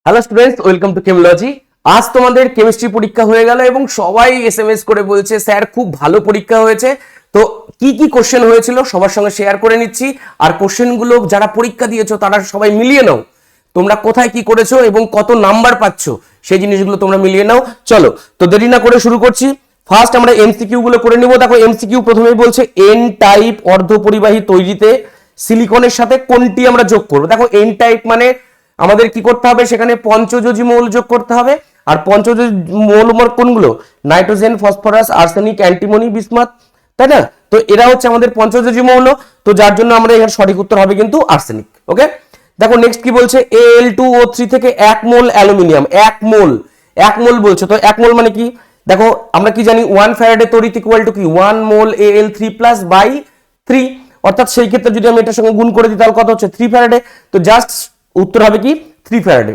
Hello students, welcome to chemiology. আজ তোমাদের chemistry পরীক্ষা হয়ে গেল এবং সবাই এসএমএস করে বলছে স্যার খুব ভালো পরীক্ষা হয়েছে। তো কি কি কোশ্চেন হয়েছিল সবার সঙ্গে শেয়ার করে নিচ্ছি। আর কোশ্চেনগুলো যারা পরীক্ষা দিয়েছো তারা সবাই মিলিয়ে নাও, তোমরা কোথায় কি করেছো এবং কত নাম্বার পাচ্ছ সেই জিনিসগুলো তোমরা মিলিয়ে নাও। চলো তো দেরি না করে শুরু করছি। ফার্স্ট আমরা এমসিকিউ গুলো করে নিব। দেখো এমসিকিউ প্রথমেই বলছে এন টাইপ অর্ধপরিবাহী তৈরিতে সিলিকনের সাথে কোনটি আমরা যোগ করবো। দেখো এন টাইপ মানে আমাদের কি করতে হবে, সেখানে পঞ্চযোজী মৌল যোগ করতে হবে। আর পঞ্চযোজী মৌল কোনগুলো? Nitrogen, phosphorus, arsenic, antimony, bismuth, তাই না? তো এরা হচ্ছে আমাদের পঞ্চযোজী মৌল। তো যার জন্য আমরা এর সঠিক উত্তর হবে কিন্তু আর্সেনিক। ওকে, দেখো নেক্সট কি বলছে, Al2O3 থেকে 1 মোল অ্যালুমিনিয়াম, 1 মোল, 1 মোল বলছে। তো 1 মোল মানে কি? দেখো আমরা কি জানি 1 ফ্যারাডে তড়িৎ ইকুয়াল টু কি 1 মোল Al3+/3, অর্থাৎ সেই ক্ষেত্রে যদি আমি এটার সঙ্গে গুণ করে দিই তাহলে কত হচ্ছে 3 ফ্যারাডে। তো জাস্ট উত্তর হবে কি 3 ফ্যারাডে।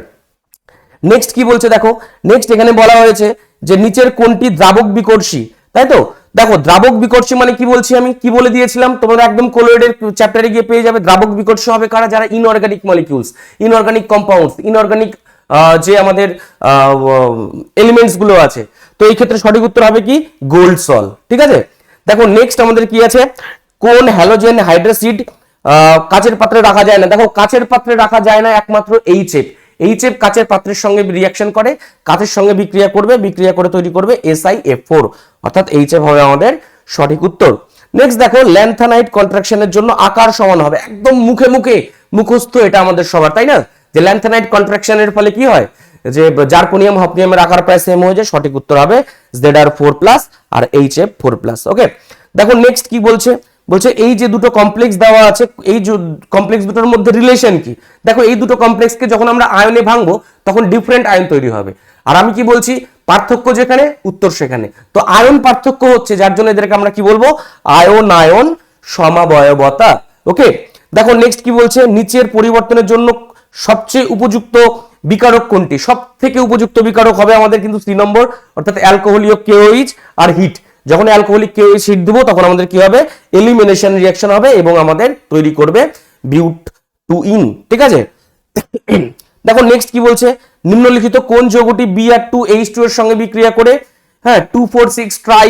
নেক্সট কি বলছে দেখো, নেক্সট এখানে বলা হয়েছে যে নিচের কোনটি দ্রাবক বিকর্ষী, তাই তো? দেখো দ্রাবক বিকর্ষী মানে কি বলছি, আমি কি বলে দিয়েছিলাম তোমরা একদম কোলয়েডের চ্যাপ্টারে গিয়ে পেয়ে যাবে। দ্রাবক বিকর্ষী হবে কারা? যারা inorganic molecules, inorganic compounds, inorganic যে আমাদের এলিমেন্টস গুলো আছে। তো এই ক্ষেত্রে সঠিক উত্তর হবে কি গোল্ড সল। ঠিক আছে, দেখো নেক্সট আমাদের কি আছে, কোন হ্যালোজেন হাইড্রোসিড কাচের পাত্রে রাখা যায় না। দেখো কাচের পাত্রে রাখা যায় না একমাত্র এইচএফ। এইচএফ কাচের পাত্রের সঙ্গে রিঅ্যাকশন করে, কাচের সঙ্গে বিক্রিয়া করবে, বিক্রিয়া করে তৈরি করবে SiF4, অর্থাৎ এইচএফ হবে আমাদের সঠিক উত্তর। নেক্সট দেখো ল্যান্থানাইট কন্ট্রাকশনের জন্য আকার সমান হবে, একদম মুখে মুখে মুখস্থ এটা আমাদের সবার, তাই না? যে ল্যান্থানাইট কন্ট্রাকশনের ফলে কি হয়, যে জার্কোনিয়াম হফনিয়ামের আকার প্রায় সেম হয়ে যায়। সঠিক উত্তর হবে Zr4+ আর HF4+। ওকে, দেখো নেক্সট কি বলছে, বলছে এই যে দুটো কমপ্লেক্স দেওয়া আছে, এই কমপ্লেক্স দুটোর মধ্যে রিলেশন কি। দেখো এই দুটো কমপ্লেক্সকে যখন আমরা আয়নে ভাঙবো তখন ডিফারেন্ট আয়ন তৈরি হবে। আর আমি কি বলছি, পার্থক্য যেখানে উত্তর সেখানে। তো আয়ন পার্থক্য হচ্ছে, যার জন্য এদেরকে আমরা কি বলবো, আয়ন আয়ন সমাবয়বতা। ওকে, দেখো নেক্সট কি বলছে, নিচের পরিবর্তনের জন্য সবচেয়ে উপযুক্ত বিকারক কোনটি। সব থেকে উপযুক্ত বিকারক হবে আমাদের কিন্তু 3 নম্বর, অর্থাৎ অ্যালকোহলীয় KOH আর হিট। যখন অ্যালকোহলিক KOH হিট দেবো তখন আমাদের কি হবে, এলিমিনেশন রিঅ্যাকশন হবে এবং আমাদের তৈরি করবে বিউট-2-ইন। ঠিক আছে, দেখো নেক্সট কি বলছে, নিম্নলিখিত কোন যৌগটি Br2H2 এর সঙ্গে বিক্রিয়া করে 2,4,6 ট্রাই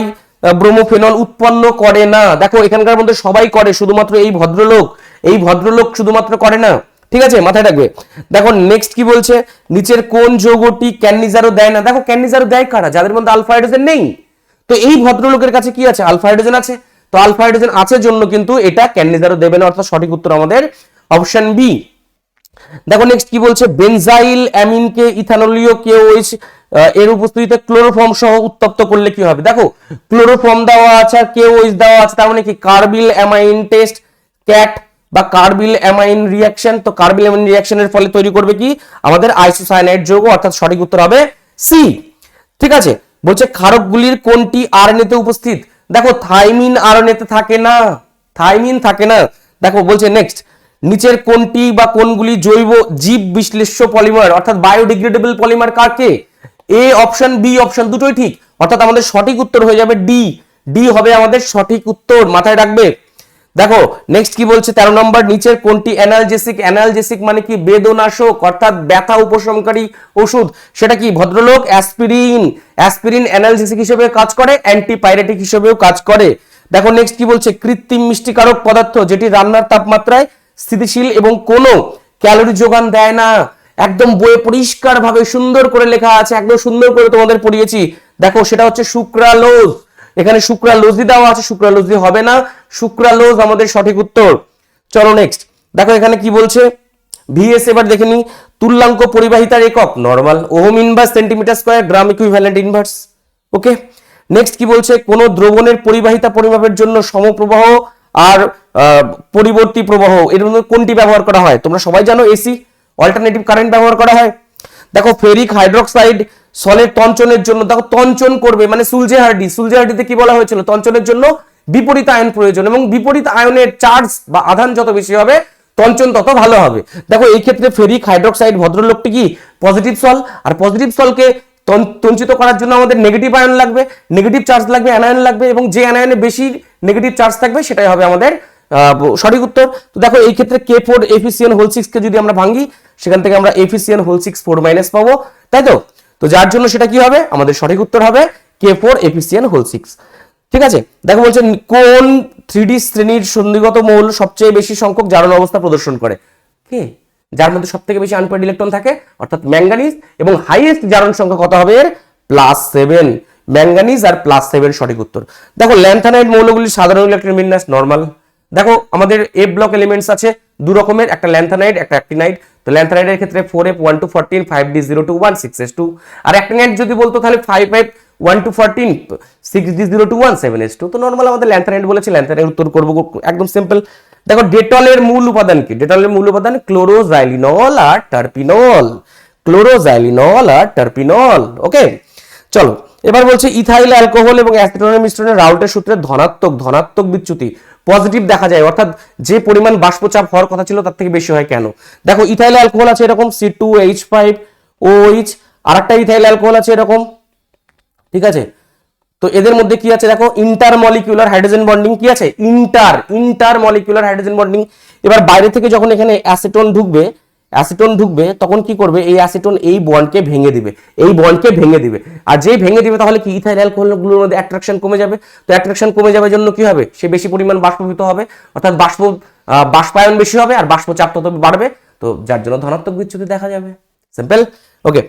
ব্রোমোফেনল উৎপন্ন করে না। দেখো এখানকার মধ্যে সবাই করে, শুধুমাত্র এই ভদ্রলোক শুধুমাত্র করে না। ঠিক আছে, মাথায় রাখবে। দেখো নেক্সট কি বলছে, নিচের কোন যৌগটি ক্যাননিজারও দেয় না। দেখো ক্যাননিজারও দেয় কারা? যাদের মধ্যে আলফা হাইড্রোজেন নেই। তো এই ভদ্রলোকের কাছে কি আছে, আলফা হাইড্রোজেন আছে। তো আলফা হাইড্রোজেন আছে জন্য কিন্তু এটা ক্যাননিজারও দেবে না, অর্থাৎ সঠিক উত্তর আমাদের অপশন বি। দেখো নেক্সট কি বলছে, বেনজাইল অ্যামিনকে ইথানলীয় KOH এর উপস্থিতিতে ক্লোরোফর্ম সহ উত্তপ্ত করলে কি হবে। দেখো ক্লোরোফর্ম দেওয়া আছে আর KOH দেওয়া আছে, তার মানে কি কার্বিল অ্যামাইন টেস্ট, ক্যাট বা কার্বিল অ্যামাইন রিঅ্যাকশন। তো কার্বিল অ্যামাইন রিঅ্যাকশনের ফলে তৈরি করবে কি আমাদের আইসোসায়ানাইড যৌগ, অর্থাৎ সঠিক উত্তর হবে সি। ঠিক আছে, বলছে ক্ষারকগুলির কোনটি RNA তে উপস্থিত। দেখো থাইমিন RNA তে থাকে না, থাইমিন থাকে না। দেখো বলছে নেক্সট, নিচের কোনটি বা কোনগুলি জৈব জীব বিশ্লেষ্য পলিমার, অর্থাৎ বায়োডিগ্রেডেবল পলিমার কাকে। এ অপশন বি অপশন দুটোই ঠিক, অর্থাৎ আমাদের সঠিক উত্তর হয়ে যাবে ডি। ডি হবে আমাদের সঠিক উত্তর, মাথায় রাখবে। দেখো নেক্সট কি বলছে 13 নম্বর, নিচের কোনটি অ্যানালজেসিক। অ্যানালজেসিক মানে কি বেদনাশক, অর্থাৎ ব্যথা উপশমকারী ওষুধ। সেটা কি ভদ্রলোক অ্যাসপিরিন। অ্যাসপিরিন অ্যানালজেসিক হিসেবে কাজ করে, অ্যান্টিপাইরেটিক হিসেবেও কাজ করে। দেখো নেক্সট কি বলছে, কৃত্রিম মিষ্টিকারক পদার্থ যেটি রান্নার তাপমাত্রায় স্থিতিশীল এবং কোনো ক্যালোরি যোগান দেয় না। একদম বইয়ে পরিষ্কার ভাবে সুন্দর করে লেখা আছে, একদম সুন্দর করে তোমাদের পড়িয়েছি। দেখো সেটা হচ্ছে সুক্রালোজ। এখানে সুক্রালোজি দেওয়া আছে, সুক্রালোজি হবে না, সুক্রালোজ আমাদের সঠিক উত্তর। চলো নেক্সট দেখো এখানে কি বলছে, VS এবার দেখে নি, তুল্যাঙ্ক পরিবাহিতার একক normal, ohm inverse centimetre square, gram equivalent inverse. Okay, next কি বলছে, কোন দ্রবণের পরিবাহিতা পরিমাপের জন্য সমপ্রবাহ আর পরিবর্তী প্রবাহ এর মধ্যে কোনটি ব্যবহার করা হয়। তোমরা সবাই জানো AC, অল্টারনেটিভ কারেন্ট ব্যবহার করা হয়। দেখো ফেরিক হাইড্রোক্সাইড সলের তঞ্চনের জন্য, দেখো তঞ্চন করবে মানে সুলজেহার্ডিতে কি বলা হয়েছিল, তঞ্চনের জন্য বিপরীত আয়ন প্রয়োজন এবং বিপরীত আয়নের চার্জ বা আধান যত বেশি হবে তঞ্চন তত ভালো হবে। দেখো এই ক্ষেত্রে ফেরিক হাইড্রোক্সাইড ভদ্রলোকটি কি পজিটিভ সল, আর পজিটিভ সলকে তঞ্চিত করার জন্য আমাদের নেগেটিভ আয়ন লাগবে, নেগেটিভ চার্জ লাগবে, অ্যানায়ন লাগবে, এবং যে অ্যানায়নে বেশি নেগেটিভ চার্জ থাকবে সেটাই হবে আমাদের সঠিক উত্তর। তো দেখো এই ক্ষেত্রে K4 FeCN হোল 6 কে যদি আমরা ভাঙি, সেখান থেকে আমরা FeCN হোল 6 4 মাইনাস পাবো, তাই তো? তো যার জন্য সেটা কি হবে, আমাদের সঠিক উত্তর হবে K4 FeCN হোল 6। ঠিক আছে, দেখো বলছে কোন 3D শ্রেণীর সন্ধিগত মৌল সবচেয়ে বেশি সংখ্যক জারণ অবস্থা প্রদর্শন করে? কে, যার মধ্যে সবথেকে বেশি আনপেয়ার্ড ইলেকট্রন থাকে, অর্থাৎ ম্যাঙ্গানিজ, এবং হাইয়েস্ট জারণ সংখ্যা কত হবে এর? +7। ম্যাঙ্গানিজ আর +7 সঠিক উত্তর। দেখো ল্যান্থানাইড মৌলগুলির সাধারণ ইলেকট্রন বিন্যাস নরমাল। দেখো আমাদের এফ ব্লক এলিমেন্টস আছে দু রকমের, একটা ল্যান্থানাইড একটা অ্যাক্টিনাইড। তো ল্যান্থানাইডের ক্ষেত্রে 4f 1 to 14 5d 0 to 1 6s2, R actinide যদি বলতো তাহলে 5f 1 to 14 6d 0 to 1 7s2। তো নরমাল আমাদের ল্যান্থানাইড বলেছি, ল্যান্থানাইড উত্তর করব একদম সিম্পল। দেখো ডেটলের মূল উপাদান কি? ডেটলের মূল উপাদান ক্লোরোজাইলিনল আর টার্পিনল। ক্লোরোজাইলিনল আর টার্পিনল। ওকে, চলো এবার বলছে ইথাইল অ্যালকোহল এবং অ্যাসিটোনের মিশ্রণে রাউটের সূত্রে ধনাত্মক বিচ্যুতি পজিটিভ দেখা যায়, অর্থাৎ যে পরিমাণ বাষ্পচাপ হওয়ার কথা ছিল তার থেকে বেশি হয় কেন? দেখো ইথাইল অ্যালকোহল আছে এরকম C2H5OH, আর একটা ইথাইল অ্যালকোহল আছে এরকম, ঠিক আছে? তো এদের মধ্যে কি আছে দেখো, ইন্টারমলিকুলার হাইড্রোজেন বন্ডিং কি আছে? Intermolecular hydrogen bonding. এবার বাইরে থেকে যখন এখানে অ্যাসিটোন ঢুকবে তখন কি করবে? এই অ্যাসিটোন এই বন্ডকে ভেঙে দিবে, আর যেই ভেঙে দিবে তাহলে কি ইথাইল অ্যালকোহলগুলোর মধ্যে অ্যাট্রাকশন কমে যাবে। তো অ্যাট্রাকশন কমে যাবে জন্য কি হবে? সে বেশি পরিমাণ বাষ্পীভূত হবে, অর্থাৎ বাষ্পায়ন বেশি হবে আর বাষ্পচাপ তত বাড়বে, তো যার জন্য ধনাত্মক বিচ্যুতি দেখা যাবে। সিম্পল। ওকে,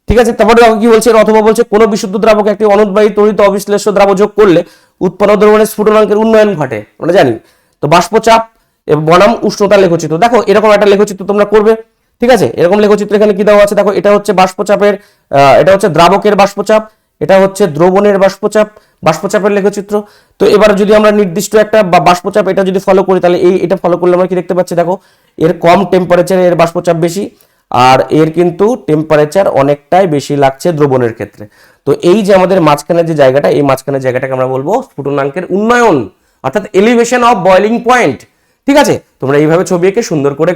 ঠিক আছে। তারপরে কি বলছে, অথবা বলছে কোন বিশুদ্ধ দ্রাবকে একটি অনুদ্বায়ী তড়িৎ অবিশ্লেষ্য দ্রাবক যোগ করলে উৎপন্ন দ্রবণের স্ফুটনাঙ্কের উন্নয়ন ঘটে, আমরা জানি। তো বাষ্পচাপ বনাম উষ্ণতা লেখচিত্র, দেখো এরকম একটা লেখচিত্র তোমরা করবে, ঠিক আছে? এরকম লেখচিত্র এখানে কি দেওয়া আছে দেখো, এটা হচ্ছে বাষ্পচাপের, এটা হচ্ছে দ্রাবকের বাষ্পচাপ, এটা হচ্ছে দ্রবণের বাষ্পচাপের লেখচিত্র। তো এবার যদি আমরা নির্দিষ্ট একটা বাষ্পচাপ এটা যদি ফলো করি, তাহলে এটা ফলো করলে আমরা কি দেখতে পাচ্ছি দেখো, এর কম টেম্পারেচারে এর বাষ্পচাপ বেশি, আর এর কিন্তু টেম্পারেচার অনেকটাই বেশি লাগছে দ্রবণের ক্ষেত্রে। তো এই যে আমাদের মাঝখানে যে জায়গাটা, এই মাঝখানের জায়গাটাকে আমরা বলবো স্ফুটনাঙ্কের উন্নয়ন, অর্থাৎ এলিভেশন অফ বয়লিং পয়েন্ট। ঠিক আছে, তোমরা এইভাবে ছবি এঁকে সুন্দর করে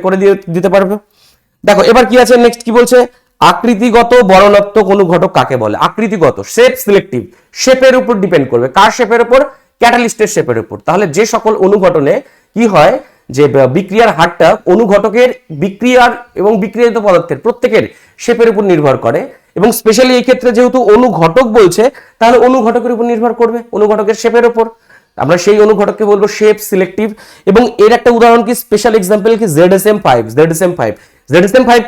দিতে পারবে। দেখো এবার কি আছে নেক্সট, কি বলছে আকৃতিগত বর্ণনাত্মক অনুঘটক কাকে বলে? আকৃতিগত, শেপ সিলেক্টিভ, শেপের উপর ডিপেন্ড করবে। কার শেপের উপর? ক্যাটালিস্টের শেপের উপর। তাহলে যে সকল অনুঘটনে কি হয়, যে বিক্রিয়ার হারটা অনুঘটকের বিক্রিয়ার এবং বিক্রিয়াত পদার্থের প্রত্যেকের শেপের উপর নির্ভর করে, এবং স্পেশালি এই ক্ষেত্রে যেহেতু অনুঘটক বলছে, তাহলে অনুঘটকের উপর নির্ভর করবে, অনুঘটকের শেপের উপর। আমরা সেই অনুঘটককে বলবো শেপ সিলেক্টিভ। এবং এর একটা উদাহরণ কি, স্পেশাল এক্সাম্পল কি, ZSM5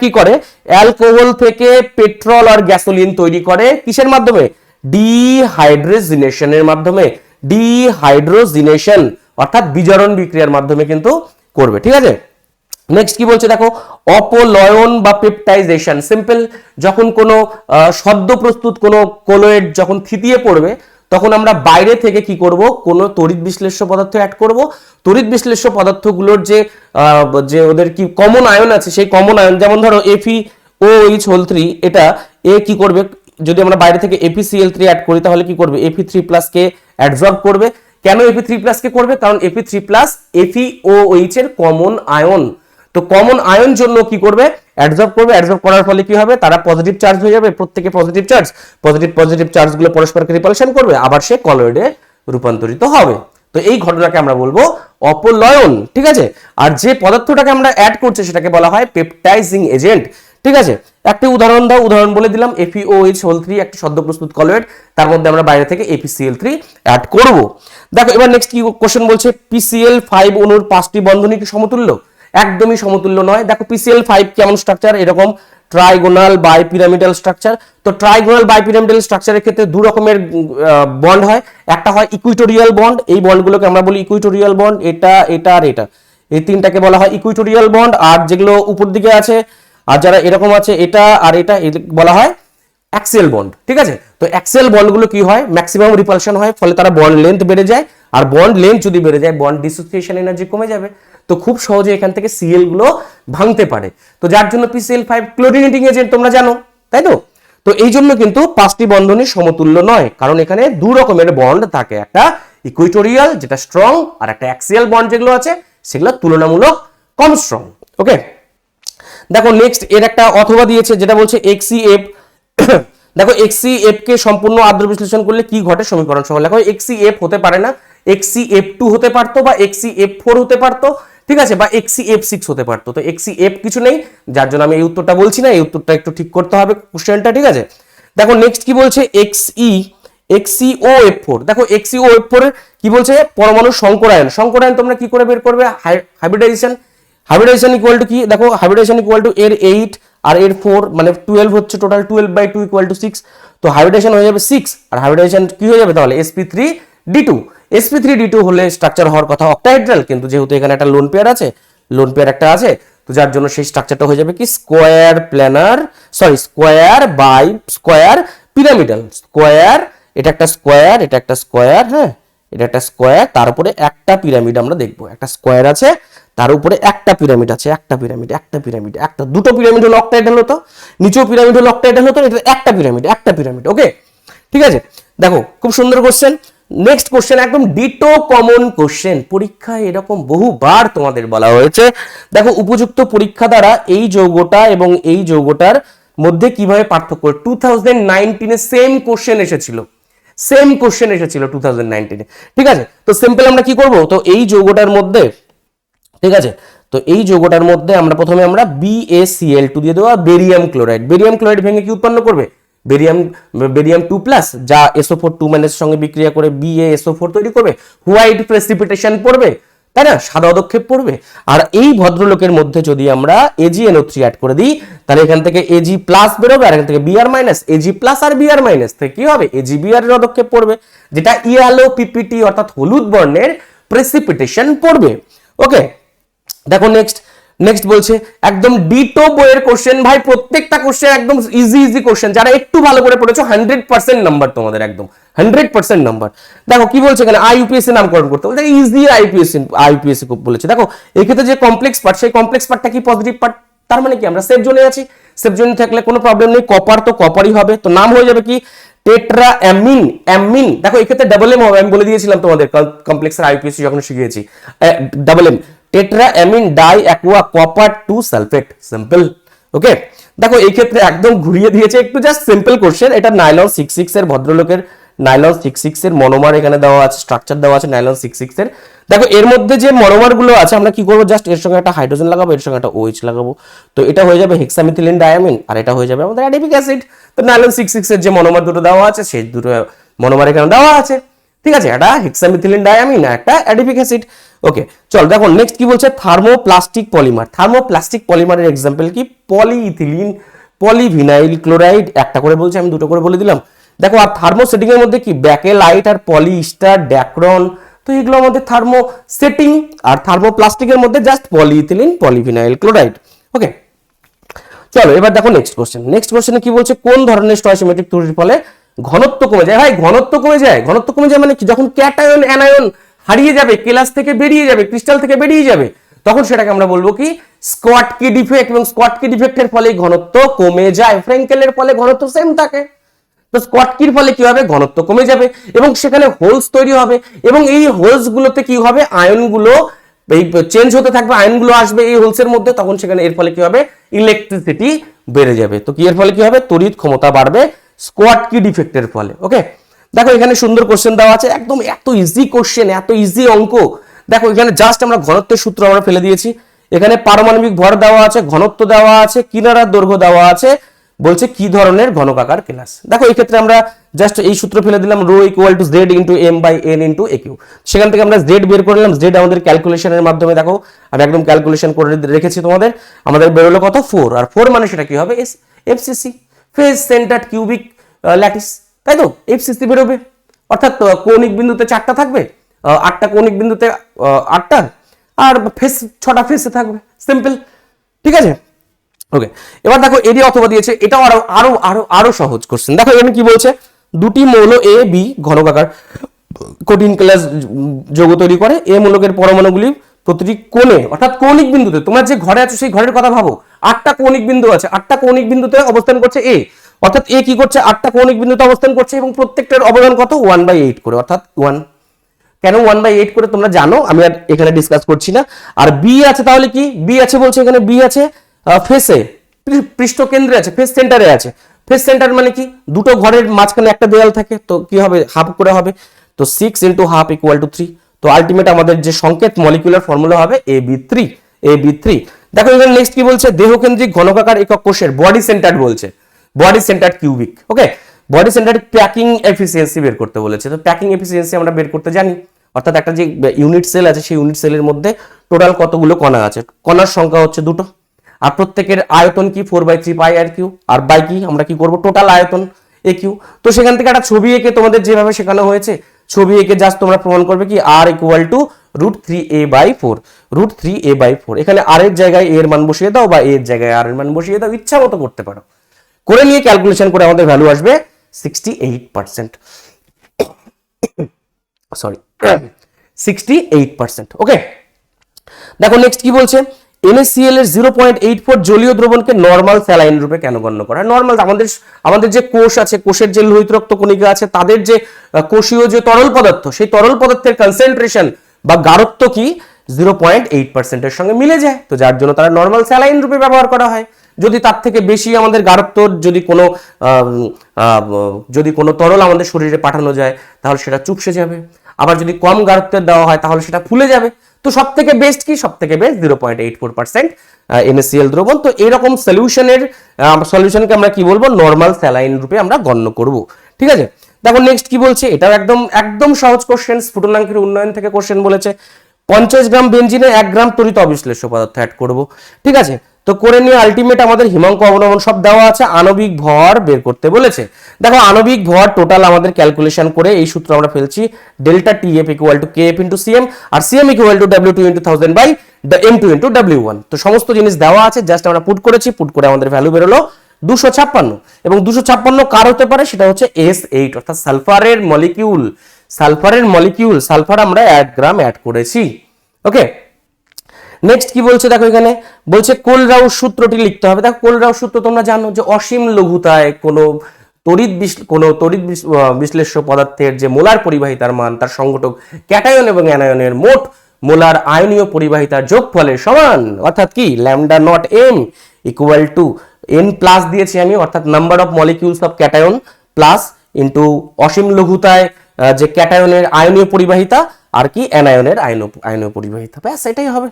কি করে? অ্যালকোহল থেকে পেট্রোল আর গ্যাসোলিন তৈরি করে কিসের মাধ্যমে? ডিহাইড্রোজিনেশনের মাধ্যমে। ডিহাইড্রোজিনেশন অর্থাৎ বিজারণ বিক্রিয়ার মাধ্যমে কিন্তু করবে। ঠিক আছে, নেক্সট কি বলছে দেখো, অপলয়ন বা পেপটাইজেশন। সিম্পল, যখন কোনো সদ্য প্রস্তুত কোনো কোলয়েড যখন থিতিয়ে পড়বে, তখন আমরা বাইরে থেকে কি করব, কোনো তড়িৎ বিশ্লেষ্য পদার্থ অ্যাড করব। তড়িৎ বিশ্লেষ্য পদার্থগুলোর যে ওদের কি কমন আয়ন আছে, সেই কমন আয়ন, যেমন ধরো FeOH3, এটা এ কি করবে, যদি আমরা বাইরে থেকে FeCl3 অ্যাড করি তাহলে কি করবে, Fe3+ কে অ্যাবজর্ব করবে। কেন Fe3+ কে করবে? কারণ Fe3+ FeOH এর কমন আয়ন। তো কমন আয়ন জন্য কি করবে, অ্যাবজর্ব করবে। অ্যাবজর্ব করার ফলে কি হবে, তারা পজিটিভ চার্জ হয়ে যাবে, প্রত্যেকে পজিটিভ চার্জগুলো পরস্পরকে রিপালশন করবে, আবার সে কলয়েডে রূপান্তরিত হবে। তো এই ঘটনাকে আমরা বলবো অপলয়ন। ঠিক আছে, আর যে পদার্থটাকে আমরা অ্যাড করছি সেটাকে বলা হয় পেপটাইজিং এজেন্ট। ঠিক আছে, একটা উদাহরণ দাও। উদাহরণ বলে দিলাম, FeOH3 একটা সদ্য প্রস্তুত কলয়েড, তার মধ্যে আমরা বাইরে থেকে FeCl3 অ্যাড করব। দেখো এবার নেক্সট কি কোশ্চেন বলছে, PCl5 অণুর 5টি বন্ধনী কি সমতুল্য? একদমই সমতুল্য নয়। দেখো PCl5 কেমন স্ট্রাকচার, এরকম ট্রাইগোনাল বাইপিরামিডাল স্ট্রাকচার। তো ট্রাইগোনাল বাইপিরামিডাল স্ট্রাকচারের ক্ষেত্রে দু রকমের বন্ড হয়, একটা হয় ইকুইটোরিয়াল বন্ড, এই বন্ডগুলোকে আমরা বলি ইকুইটোরিয়াল বন্ড, এটা আর এটা, এই তিনটাকে বলা হয় ইকুইটোরিয়াল বন্ড। আর যেগুলো উপর দিকে আছে আর যারা এরকম আছে, এটা আর এটা, বলা হয় অ্যাক্সিয়াল বন্ড। ঠিক আছে, তো অ্যাক্সিয়াল বন্ডগুলো কি হয়, ম্যাক্সিমাম রিপালশন হয়, ফলে তারা বন্ড লেন্থ বেড়ে যায়, আর বন্ড লেন্থ যদি বেড়ে যায় বন্ড ডিসোসিয়েশন এনার্জি কমে যাবে, তো খুব সহজে এখান থেকে Cl গুলো ভাঙতে পারে। তো যার জন্য PCl5 ক্লোরিনেটিং এজেন্ট তোমরা জানো, তাই তো? তো এই জন্য কিন্তু 5টি বন্ধনী সমতুল্য নয়, কারণ এখানে দু রকমের বন্ড থাকে, একটা ইকুইটোরিয়াল যেটা স্ট্রং, আর একটা অ্যাক্সিয়াল বন্ড যেগুলো আছে সেগুলো তুলনামূলক কম স্ট্রং। ওকে, দেখো নেক্সট এর একটা অথবা দিয়েছে, যেটা বলছে HCF। দেখো HCF কে সম্পূর্ণ আদ্র বিশ্লেষণ করলে কি ঘটে সমীকরণ সহ লেখো। HCF হতে পারে না, XCF2 হতে পারতো বা XCF4 হতে পারতো, ঠিক আছে, বা XCF6 হতে পারতো। তো XCF কিছু নেই, যার জন্য আমি এই উত্তরটা বলছি না, এই উত্তরটা একটু ঠিক করতে হবে কোশ্চেনটা, ঠিক আছে। দেখো নেক্সট কি বলছে, XCOF4। দেখো XCOF4 এর কি বলছে, পরমাণু সংকরায়ন। সংকরায়ন তোমরা কি করে বের করবে, হাইব্রিডাইজেশন। হাইব্রিডাইজেশন ইকুয়াল টু কি, দেখো হাইব্রিডাইজেশন ইকুয়াল টু এর 8 আর এর 4 মানে 12 হচ্ছে টোটাল, 12/2 ইকুয়াল টু 6। তো হাইব্রিডাইজেশন হয়ে যাবে 6, আর হাইব্রিডাইজেশন কি হয়ে যাবে তাহলে sp3d2। sp3d2 হলে স্ট্রাকচার হওয়ার কথা অক্টাহেড্রাল, কিন্তু যেহেতু এখানে একটা লোন পেয়ার আছে, লোন পেয়ার একটা আছে, তো যার জন্য সেই স্ট্রাকচারটা হয়ে যাবে কি square planar, sorry square by square pyramidal. Square, এটা একটা স্কোয়ার, এটা একটা স্কোয়ার, হ্যাঁ এটা একটা স্কোয়ার, তার উপরে একটা পিরামিড আমরা দেখবো। একটা স্কোয়ার আছে, তার উপরে একটা পিরামিড আছে, একটা পিরামিড, একটা পিরামিড, একটা দুটো পিরামিড হলো অক্টাহেড্রাল হতো, নিচেও পিরামিড হলো অক্টাহেড্রাল হতো, এটা একটা পিরামিড, একটা পিরামিড। ওকে, ঠিক আছে। দেখো খুব সুন্দর কোশ্চেন। নেক্সট কোশ্চেন একদম ডিটো কমন কোশ্চেন, পরীক্ষায় এরকম বহুবার তোমাদের বলা হয়েছে। দেখো উপযুক্ত পরীক্ষা দ্বারা এই যৌগটা এবং এই যৌগটার মধ্যে কিভাবে পার্থক্য, 2019 সেম কোশ্চেন এসেছিল, সেম কোশ্চেন এসেছিল 2019 ঠিক আছে। তো সিম্পল আমরা কি করব, তো এই যৌগটার মধ্যে, ঠিক আছে, তো এই যৌগটার মধ্যে আমরা প্রথমে আমরা BaCl2 দিয়ে দেবো, বেরিয়াম ক্লোরাইড। বেরিয়াম ক্লোরাইড ভেঙে কি উৎপন্ন করবে, বেরিয়াম 2+ যা SO4 2- এর সঙ্গে বিক্রিয়া করে BaSO4 তৈরি করবে, হোয়াইট প্রেসিপিটেশন পড়বে, তাই না, সাদা অদক্ষেপ পড়বে। আর এই ভদ্রলোকের মধ্যে যদি আমরা AgNO3 অ্যাড করে দিই, তাহলে এখান থেকে Ag+ বেরোবে, আর এখান থেকে Br-, Ag+ আর Br- থেকে কি হবে, AgBr এর অদক্ষেপ পড়বে, যেটা ইয়েলো PPT অর্থাৎ হলুদ বর্ণের প্রেসিপিটেশন পড়বে। ওকে, দেখো নেক্সট বলছে একদম ডিটো বইয়ের কোশ্চেন ভাই, প্রত্যেকটা কোশ্চেন একদম ইজি কোশ্চেন, যারা একটু ভালো করে পড়েছো 100% নাম্বার তোমাদের, একদম 100% নাম্বার। দেখো কি বলছে এখানে, IUPAC নামকরণ করতে বলছে, ইজি IUPAC বলেছে। দেখো এই ক্ষেত্রে যে কমপ্লেক্স পার্ট, সেই কমপ্লেক্স পার্টটা কি পজিটিভ পার্ট, তার মানে কি আমরা সেফ জোনে আছি, সেফ জোনে থাকলে কোনো প্রবলেম নেই, কপার তো কপারই হবে, তো নাম হয়ে যাবে কি টেট্রাঅ্যামিন। অ্যামিন, দেখো এই ক্ষেত্রে ডাবল এম হবে, আমি বলে দিয়েছিলাম তোমাদের কমপ্লেক্সের IUPAC যখন শিখিয়েছি, double M, tetraammine die Aqua copper 2 sulphate, simple. ওকে, দেখো এই ক্ষেত্রে একদম ঘুরিয়ে দিয়েছে, একটু জাস্ট সিম্পল কোশ্চেন। এটা নাইলন 66 এর ভদ্রলোকের নাইলন 66 এর মনোমার এখানে দেওয়া আছে, স্ট্রাকচার দেওয়া আছে নাইলন 66 এর। দেখো এর মধ্যে যে মনোমার গুলো আছে আমরা কি করবো, জাস্ট এর সঙ্গে একটা হাইড্রোজেন লাগাবো, এর সঙ্গে একটা OH লাগাবো, তো এটা হয়ে যাবে হেক্সামিথিলিন ডায়ামিন, আর এটা হয়ে যাবে আমাদের অ্যাডিপিক অ্যাসিড। তো নাইলন 66 এর যে মনোমার দুটো দেওয়া আছে, সেই দুটো মনোমার এখানে দেওয়া আছে, ঠিক আছে, একটা হেক্সামিথিলিন ডায়ামিন আর একটা অ্যাডিপিক অ্যাসিড। ওকে, চল দেখো নেক্সট কি বলছে, থার্মোপ্লাস্টিক পলিমার। থার্মোপ্লাস্টিক পলিমারের এক্সাম্পল কি, পলিইথিলিন, পলিভিনাইল ক্লোরাইড, একটা করে বলছে, আমি দুটো করে বলে দিলাম। দেখো আর থার্মোসেটিং এর মধ্যে কি, ব্যাকেলাইট আর পলিস্টার ড্যাক্রন, তো এগুলো আমাদের থার্মোসেটিং। আর থার্মোপ্লাস্টিকের মধ্যে জাস্ট পলিইথিলিন, পলিভিনাইল ক্লোরাইড। ওকে, চলো এবার দেখো নেক্সট কোশ্চেনে কি বলছে, কোন ধরনের স্টয়সিওমেট্রিক ত্রুটির ফলে ঘনত্ব কমে যায়। ভাই ঘনত্ব কমে যায়, ঘনত্ব কমে যায় মানে কি, যখন ক্যাটায়ন অ্যানায়ন হারিয়ে যাবে, কেলাস থেকে বেরিয়ে যাবে, ক্রিস্টাল থেকে বেরিয়ে যাবে, তখন সেটাকে আমরা বলবো কি স্কোয়াটকি ডিফেক্ট, এবং স্কোয়াটকি ডিফেক্টের ফলে ঘনত্ব কমে যায়। ফ্রেঙ্কেলের ফলে ঘনত্ব সেম থাকে, তো স্কোয়াটকির ফলে কি হবে, ঘনত্ব কমে যাবে এবং সেখানে হোলস তৈরি হবে, এবং এই হোলস গুলোতে কি হবে, আয়নগুলো এই চেঞ্জ হতে থাকবে, আয়নগুলো আসবে এই হোলসের মধ্যে, তখন সেখানে এর ফলে কি হবে, ইলেকট্রিসিটি বেড়ে যাবে। তো কি এর ফলে কি হবে, তড়িৎ ক্ষমতা বাড়বে স্কোয়াটকি ডিফেক্টের ফলে। ওকে, দেখো এখানে সুন্দর কোশ্চেন দেওয়া আছে, একদম এত ইজি কোশ্চেন, এত ইজি অঙ্ক। দেখো এখানে জাস্ট আমরা ঘনত্বের সূত্র আমরা ফেলে দিয়েছি, এখানে পারমাণবিক ভর দেওয়া আছে, ঘনত্ব দেওয়া আছে, কিনারার দৈর্ঘ্য দেওয়া আছে, বলছে কি ধরনের ঘনকাকার কেলাস। দেখো এই ক্ষেত্রে আমরা জাস্ট এই সূত্র ফেলে দিলাম, rho equal to Z into M by N into a cube. সেখান থেকে আমরা জেড বের করে নিলাম, জেড আমাদের ক্যালকুলেশনের মাধ্যমে, দেখো আমি একদম ক্যালকুলেশন করে রেখেছি তোমাদের, আমাদের বেরোলো কত 4, আর 4 মানে সেটা কি হবে, FCC, phase centred cubic lattice, তাই তো FCC বেরোবে, অর্থাৎ কৌণিক বিন্দুতে 4টা থাকবে, 8টা কৌণিক বিন্দুতে 8টা, আর ফেস 6টা ফেসে থাকবে, সিম্পল, ঠিক আছে। ওকে, এবার দেখো এরিয়া অথবা দিয়েছে, এটাও আরো আরো আরো আরো সহজ কোশ্চেন। দেখো এখানে কি বলছে, দুটি মৌল A B ঘনকাকার কঠিন কেলাস যৌগ তৈরি করে, এ মূলকের পরমাণুগুলি প্রতিটি কোণে অর্থাৎ কৌণিক বিন্দুতে, তোমরা যে ঘরে আছো সেই ঘরের কথা ভাবো, 8টা কৌণিক বিন্দু আছে, 8টা কৌণিক বিন্দুতে অবস্থান করছে A, অর্থাৎ A কি করছে, 8টা কৌণিক বিন্দুতে অবস্থান করছে, এবং প্রত্যেকটার অবদান কত 1/8 করে, অর্থাৎ 1। কেন 1/8 করে তোমরা জানো, আমি আর এখানে ডিসকাস করছি না। আর B আছে, তাহলে কি B আছে বলছে, এখানে B আছে ফেসে, পৃষ্ঠ কেন্দ্রে আছে, ফেস সেন্টারে আছে। ফেস সেন্টার মানে কি, দুটো ঘরের মাঝখানে একটা দেয়াল থাকে, তো কি হবে, হাফ করে হবে। তো 6 ইন্টু হাফ ইকুয়াল টু 3। তো আলটিমেট আমাদের যে সংকেত মলিকুলার ফর্মুলা হবে AB3। দেখো এখানে নেক্সট কি বলছে, দেহকেন্দ্রিক ঘনকাকার একক কোষের বডি সেন্টার্ড বলছে, বডি সেন্টার্ড কিউবিক। ওকে, বডি সেন্টার্ড প্যাকিং এফিসিয়েন্সি বের করতে বলেছে। তো প্যাকিং এফিসিয়েন্সি আমরা বের করতে জানি, অর্থাৎ একটা যে ইউনিট সেল আছে সেই ইউনিট সেলের মধ্যে টোটাল কতগুলো কণা আছে, কণার সংখ্যা হচ্ছে 2টো, আর প্রত্যেকের আয়তন কি 4/3 পাই আর কিউ, আর বাই কি আমরা কি করব টোটাল আয়তন এ কিউ। তো সেখান থেকে একটা ছবি এঁকে তোমাদের যেভাবে শেখানো হয়েছে, ছবি এঁকে জাস্ট তোমরা প্রমাণ করবে কি r equal to √3a/4, √3a/4। এখানে r এর জায়গায় a এর মান বসিয়ে দাও বা a এর জায়গায় r এর মান বসিয়ে দাও, ইচ্ছা মতো করতে পারো। করে নিয়ে ক্যালকুলেশন করে আমাদের ভ্যালু আসবে 68%, সরি 68%। ওকে, দেখো নেক্সট কি বলছে, NaCl এর 0.84 জলীয় দ্রবণকে নরমাল স্যালাইন রূপে কেন গণ্য করা হয়? নরমাল আমাদের যে কোষ আছে, কোষের যে লোহিত রক্ত কণিকা আছে, তাদের যে কোষীয় যে তরল পদার্থ, সেই তরল পদার্থের কনসেন্ট্রেশন বা গাঢ়ত্ব কি 0.8% এর সঙ্গে মিলে যায়, তো যার জন্য তারা নরমাল স্যালাইন রূপে ব্যবহার করা হয়। যদি তার থেকে বেশি আমাদের গাঢ়ত্ব যদি কোনো তরল আমাদের শরীরে পাঠানো যায় তাহলে সেটা চুপসে যাবে, আবার যদি কম গাঢ়ত্বের দেওয়া হয় তাহলে সেটা ফুলে যাবে। তো সব থেকে বেস্ট কি, সব থেকে বেস্ট 0.84% NaCl দ্রবণ। তো এরকম সলিউশনকে আমরা কি বলবো, নরমাল স্যালাইন রূপে আমরা গণ্য করব। ঠিক আছে, দেখো নেক্সট কি বলছে, এটাও একদম সহজ কোশ্চেন, স্ফুটনাঙ্কের উন্নয়ন থেকে কোশ্চেন বলেছে। 50 গ্রাম বেনজিনে 1 গ্রাম তড়িৎ অবিশ্লেষ্য পদার্থ অ্যাড করব। ঠিক আছে, তো করে নিয়ে আলটিমেট আমাদের হিমাঙ্ক অবনমন সব দেওয়া আছে, আণবিক ভর বের করতে বলেছে। দেখো আণবিক ভর টোটাল আমাদের ক্যালকুলেশন করে এই সূত্র আমরা ফেলছি, delta TF equal to KF into CM, আর CM equal to W2 into 1000 by M2 into W1। তো সমস্ত জিনিস দেওয়া আছে, জাস্ট আমরা পুট করেছি, পুট করে আমাদের ভ্যালু বেরোলো 256। এবং 256 কার হতে পারে, সেটা হচ্ছে S8, অর্থাৎ সালফারের মলিকিউল। সালফার আমরা 1 গ্রাম অ্যাড করেছি। ওকে, নেক্সট কি বলছে, দেখো এখানে বলছে কোলরাউস সূত্রটি লিখতে হবে। দেখো কোলরাউস সূত্র তোমরা জানো যে অসীম লঘুতায় কোনো তড়িৎ বিশ্লেষ্য পদার্থের যে মোলার পরিবাহিতার মান তার সংঘটক ক্যাটায়ন এবং অ্যানায়নের মোট মোলার আয়নীয় পরিবাহিতার যোগফলের সমান, অর্থাৎ কি lambda nought m equal to n plus দিয়েছি আমি, অর্থাৎ number of molecules of cation plus into অসীম লঘুতায় যে ক্যাটায়নের আয়নীয় পরিবাহিতা আর কি অ্যানায়নের আয়নীয় পরিবাহিতা, ব্যাস এটাই হবে।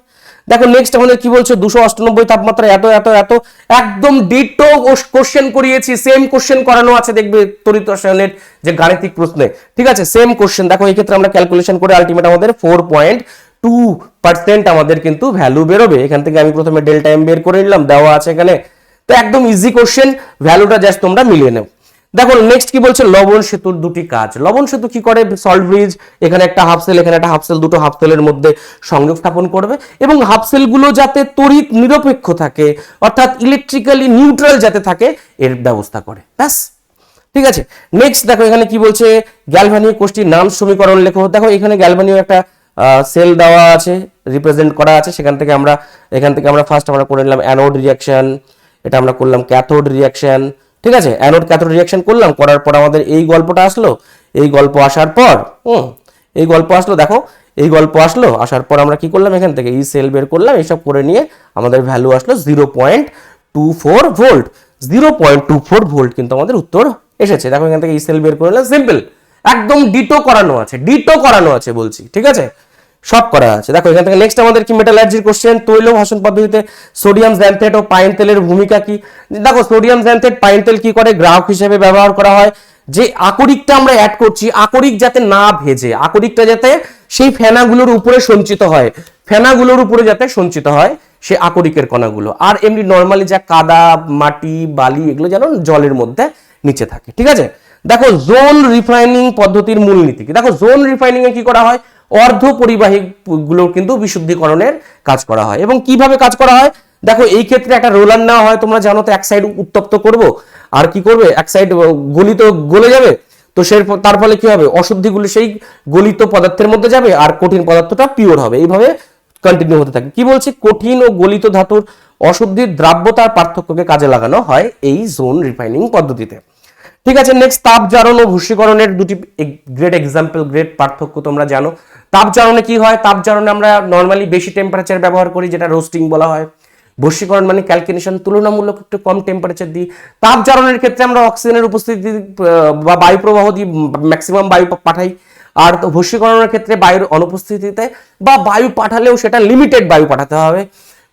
দেখো নেক্সট আমাদের কি বলছে, 298 তাপমাত্রা এত এত এত, একদম ডিটো কোশ্চেন করিয়েছি, সেম কোশ্চেন করানো আছে দেখবে তড়িৎ রসায়নের যে গাণিতিক প্রশ্নে। ঠিক আছে, সেম কোশ্চেন। দেখো এই ক্ষেত্রে আমরা ক্যালকুলেশন করে আলটিমেট আমাদের 4.2% আমাদের কিন্তু ভ্যালু বেরোবে। এখান থেকে আমি প্রথমে ডেল্টা এম বের করে নিলাম, দেওয়া আছে এখানে। তো একদম ইজি কোশ্চেন, ভ্যালুটা জাস্ট তোমরা মিলিয়ে নাও। দেখো নেক্সট কি বলছে, লবণ সেতুর দুটি কাজ। লবণ সেতু কি করে, সল্ট ব্রিজ, এখানে একটা হাফ সেল, এখানে একটা হাফ সেল, দুটো হাফ সেলের মধ্যে সংযোগ স্থাপন করবে এবং হাফ সেলগুলো যাতে তড়িৎ নিরপেক্ষ থাকে, অর্থাৎ ইলেকট্রিক্যালি নিউট্রাল যাতে থাকে, এর ব্যবস্থা করে, ব্যাস। ঠিক আছে, নেক্সট দেখো এখানে কি বলছে, গ্যালভানীয় কোষটির নাম সমীকরণ লেখো। দেখো এখানে গ্যালভানীয় একটা সেল দেওয়া আছে, রিপ্রেজেন্ট করা আছে, এখান থেকে আমরা ফার্স্ট আমরা করে নিলাম অ্যানোড রিঅ্যাকশন, এটা আমরা করলাম ক্যাথোড রিঅ্যাকশন। ঠিক আছে, অ্যানোড ক্যাথোড রিঅ্যাকশন করলাম, করার পর আমাদের এই গল্পটা আসলো। এই গল্প আসার পর দেখো এই গল্প আসার পর আমরা কি করলাম, এখান থেকে এই সেল বের করলাম, এইসব করে নিয়ে আমাদের ভ্যালু আসলো 0.24 ভোল্ট। 0.24 ভোল্ট কিন্তু আমাদের উত্তর এসেছে। দেখো এখান থেকে এই সেল বের করলাম, সিম্পল, একদম ডিটো করানো আছে বলছি। ঠিক আছে, সব করা আছে। দেখো এখান থেকে নেক্সট আমাদের কি মেটালার্জির কোশ্চেন, তৈল ভাষণ পদ্ধতিতে সোডিয়াম জ্যান্থেট ও পাইন তেলের ভূমিকা কি। দেখো সোডিয়াম জ্যান্থেট পাইন তেল কি করে, গ্রাহক হিসেবে ব্যবহার করা হয়। যে আকরিকটা আমরা অ্যাড করছি, আকরিক যাতে না ভেজে, আকরিকটা যাতে সেই ফেনাগুলোর উপরে সঞ্চিত হয়, সেই আকরিকের কণাগুলো, আর এমনি নর্মালি যা কাদা মাটি বালি এগুলো যেন জলের মধ্যে নিচে থাকে। ঠিক আছে, দেখো জোন রিফাইনিং পদ্ধতির মূলনীতি কি। দেখো জোন রিফাইনিং এ কি করা হয়, অর্ধ পরিবাহী গুলোর কিন্তু বিশুদ্ধিকরণের কাজ করা হয়। এবং কিভাবে কাজ করা হয়, দেখো এই ক্ষেত্রে একটা রোলার নেওয়া হয়, তোমরা জানো তো, এক সাইড উত্তপ্ত করব আর কি করবে, এক সাইড গলে যাবে। তো তার ফলে কি হবে, অশুদ্ধিগুলো সেই গলিত পদার্থের মধ্যে যাবে আর কঠিন পদার্থটা পিওর হবে। এইভাবে কন্টিনিউ হতে থাকে। কি বলছে, কঠিন ও গলিত ধাতুর অশুদ্ধির দ্রাব্যতার পার্থক্যকে কাজে লাগানো হয় এই জোন রিফাইনিং পদ্ধতিতে। ঠিক আছে, নেক্সট তাপ জারণ ও ভস্মীকরণের দুটি গ্রেট পার্থক্য তোমরা জানো। তাপ জারণে কি হয়, তাপ জারণে আমরা নরমালি বেশি টেম্পারেচার ব্যবহার করি, যেটা রোস্টিং বলা হয়। বশীকরণ মানে ক্যালকুলেশন, তুলনামূলক একটু কম টেম্পারেচার দিই। তাপ জারণের ক্ষেত্রে আমরা অক্সিজেনের উপস্থিতি বা বায়ু প্রবাহ দিয়ে ম্যাক্সিমাম বায়ু পাঠাই। আর তো বশীকরণের ক্ষেত্রে বায়ুর অনুপস্থিতিতে বা বায়ু পাঠালেও সেটা লিমিটেড বায়ু পাঠাতে হবে।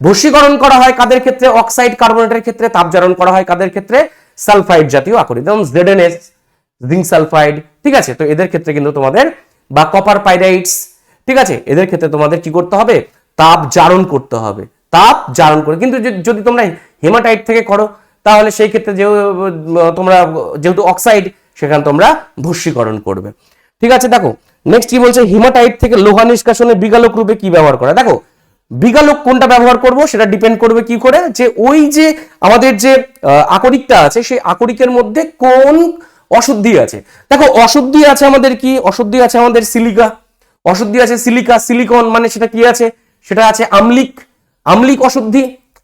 বশীকরণ করা হয় কাদের ক্ষেত্রে? অক্সাইড কার্বনেটের ক্ষেত্রে। তাপ জারণ করা হয় কাদের ক্ষেত্রে? সালফাইড জাতীয় আকরিক, যেমন ZnS, জিঙ্ক সালফাইড, ঠিক আছে। তো এদের ক্ষেত্রে কিন্তু তোমাদের, বা কপার পাইরাইটস, ঠিক আছে, এদের ক্ষেত্রে তোমাদের কি করতে হবে? তাপ জারণ করতে হবে, তাপ জারণ করে। কিন্তু যদি তোমরা হেমাটাইট থেকে করো তাহলে সেই ক্ষেত্রে তোমরা যেহেতু অক্সাইড, সেখানে তোমরা বশীকরণ করবে, ঠিক আছে। দেখো নেক্সট কি বলছে, হিমাটাইট থেকে লোহা নিষ্কাশনে বিগালক রূপে কি ব্যবহার করা। দেখো বিগালক কোনটা ব্যবহার করব সেটা ডিপেন্ড করবে কি করে, যে ওই যে আমাদের যে আকরিকটা আছে সেই আকরিকের মধ্যে কোন অশুদ্ধি আছে। দেখো অশুদ্ধি আছে আমাদের কি? অশুদ্ধি আছে আমাদের সিলিকা, অশুদ্ধি আছে সিলিকা, সিলিকন, মানে সেটা কি আছে? সেটা আছে আম্লিক, আম্লিক অশুদ্ধি,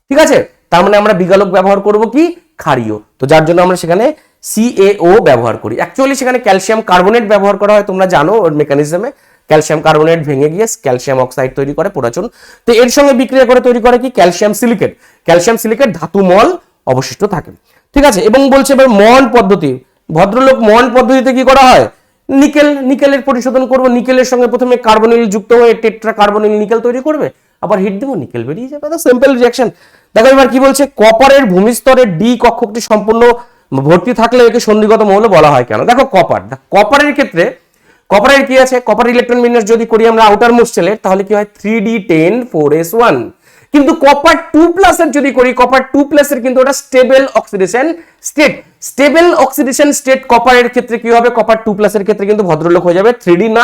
ঠিক আছে। তার মানে আমরা বিগালক ব্যবহার করব কি? ক্ষারীয়। তো যার জন্য আমরা সেখানে CaO ব্যবহার করি। অ্যাকচুয়ালি সেখানে ক্যালসিয়াম কার্বনেট ব্যবহার করা হয়, তোমরা জানো ওর মেকানিজমে। ক্যালসিয়াম কার্বনেট ভেঙে গিয়ে ক্যালসিয়াম অক্সাইড তৈরি করে পোড়াচুন। তো এর সঙ্গে বিক্রিয়া করে তৈরি করে কি? Calcium silicate. ক্যালসিয়াম সিলিকেট ধাতু মল অবশিষ্ট থাকে, ঠিক আছে। এবং বলছে এবার মন পদ্ধতি, ভদ্রলোক মন পদ্ধতিতে কি করা হয়? নিকেল, নিকেলের পরিশোধন করব। নিকেলের সঙ্গে প্রথমে কার্বনিল যুক্ত হয়ে টেট্রা কার্বনিল নিকেল তৈরি করবে, আবার হিট দেবো, নিকেল বেরিয়ে যাবে। তো সিম্পল রিঅ্যাকশন। দেখো এবার কি বলছে, কপারের ভূমিস্তরের ডি কক্ষকটি সম্পূর্ণ ভর্তি থাকলে একে সন্ধিগত মৌল বলা হয় কেন। দেখো কপার, কপারের ক্ষেত্রে কপারের কি আছে? কপার ইলেকট্রন বিন্যাস যদি করি আমরা আউটার মোস্ট শেলের, তাহলে কি হয়? 3d10 4s1। কিন্তু কপার 2+ এর যদি করি, কপার 2+ এর কিন্তু ওটা stable oxidation state. Stable oxidation state কপারের ক্ষেত্রে কি হবে? কপার 2+ এর ক্ষেত্রে কিন্তু ভদ্রলোক হয়ে যাবে 3d9।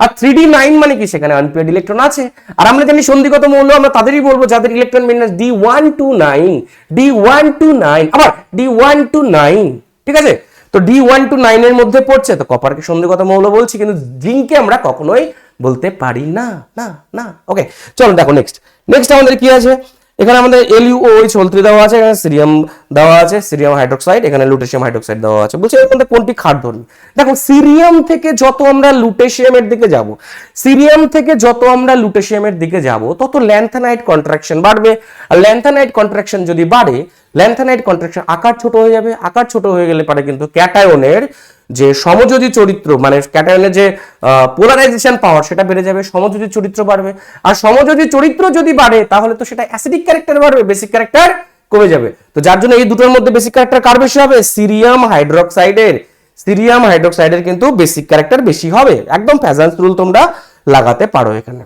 আর 3d9 মানে কি? সেখানে আনপেয়ার্ড ইলেকট্রন আছে। আর আমরা জানি সন্ধিগত মৌল আমরা তাদেরই বলবো যাদের ইলেকট্রন বিন্যাস D129, D129, আবার D129, ঠিক আছে। তো D129 এর মধ্যে পড়ছে, তো কপারকে সন্ধিগত মৌল বলছি, কিন্তু জিঙ্ককে আমরা কখনোই বলতে পারি না, না না। ওকে, চলো দেখো নেক্সট। নেক্সট আমাদের কি আছে? এখানে আমাদের LuOH দেওয়া আছে, এখানে সিরিয়াম দেওয়া আছে, সিরিয়াম হাইড্রোক্সাইড, এখানে লুটেশিয়াম হাইড্রোক্সাইড দেওয়া আছে। বলছে এর মধ্যে কোনটি ক্ষারধর্মী। দেখো সিরিয়াম থেকে যত আমরা লুটেশিয়ামের দিকে যাব, সিরিয়াম থেকে যত আমরা লুটেশিয়ামের দিকে যাব, তত ল্যান্থানাইট কন্ট্রাকশন বাড়বে। আর ল্যান্থানাইট কন্ট্রাকশন যদি বাড়ে, ল্যান্থানাইট কন্ট্রাকশন আকার ছোট হয়ে যাবে। আকার ছোট হয়ে গেলে পারে কিন্তু ক্যাটায়নের যে সমযোজী চরিত্র, মানে ক্যাটায়নের যে পোলারাইজেশন পাওয়ার, সেটা বেড়ে যাবে, সমযোজী চরিত্র বাড়বে। আর সমযোজী চরিত্র যদি বাড়ে তাহলে তো সেটা অ্যাসিডিক ক্যারেক্টার বাড়বে, বেসিক ক্যারেক্টার কমে যাবে। তো যার জন্য এই দুটোর মধ্যে বেসিক ক্যারেক্টার কার বেশি হবে? সিরিয়াম হাইড্রোক্সাইডের। সিরিয়াম হাইড্রোক্সাইডের কিন্তু বেসিক ক্যারেক্টার বেশি হবে। একদম ফ্যাজান্স রুল তোমরা লাগাতে পারো এখানে।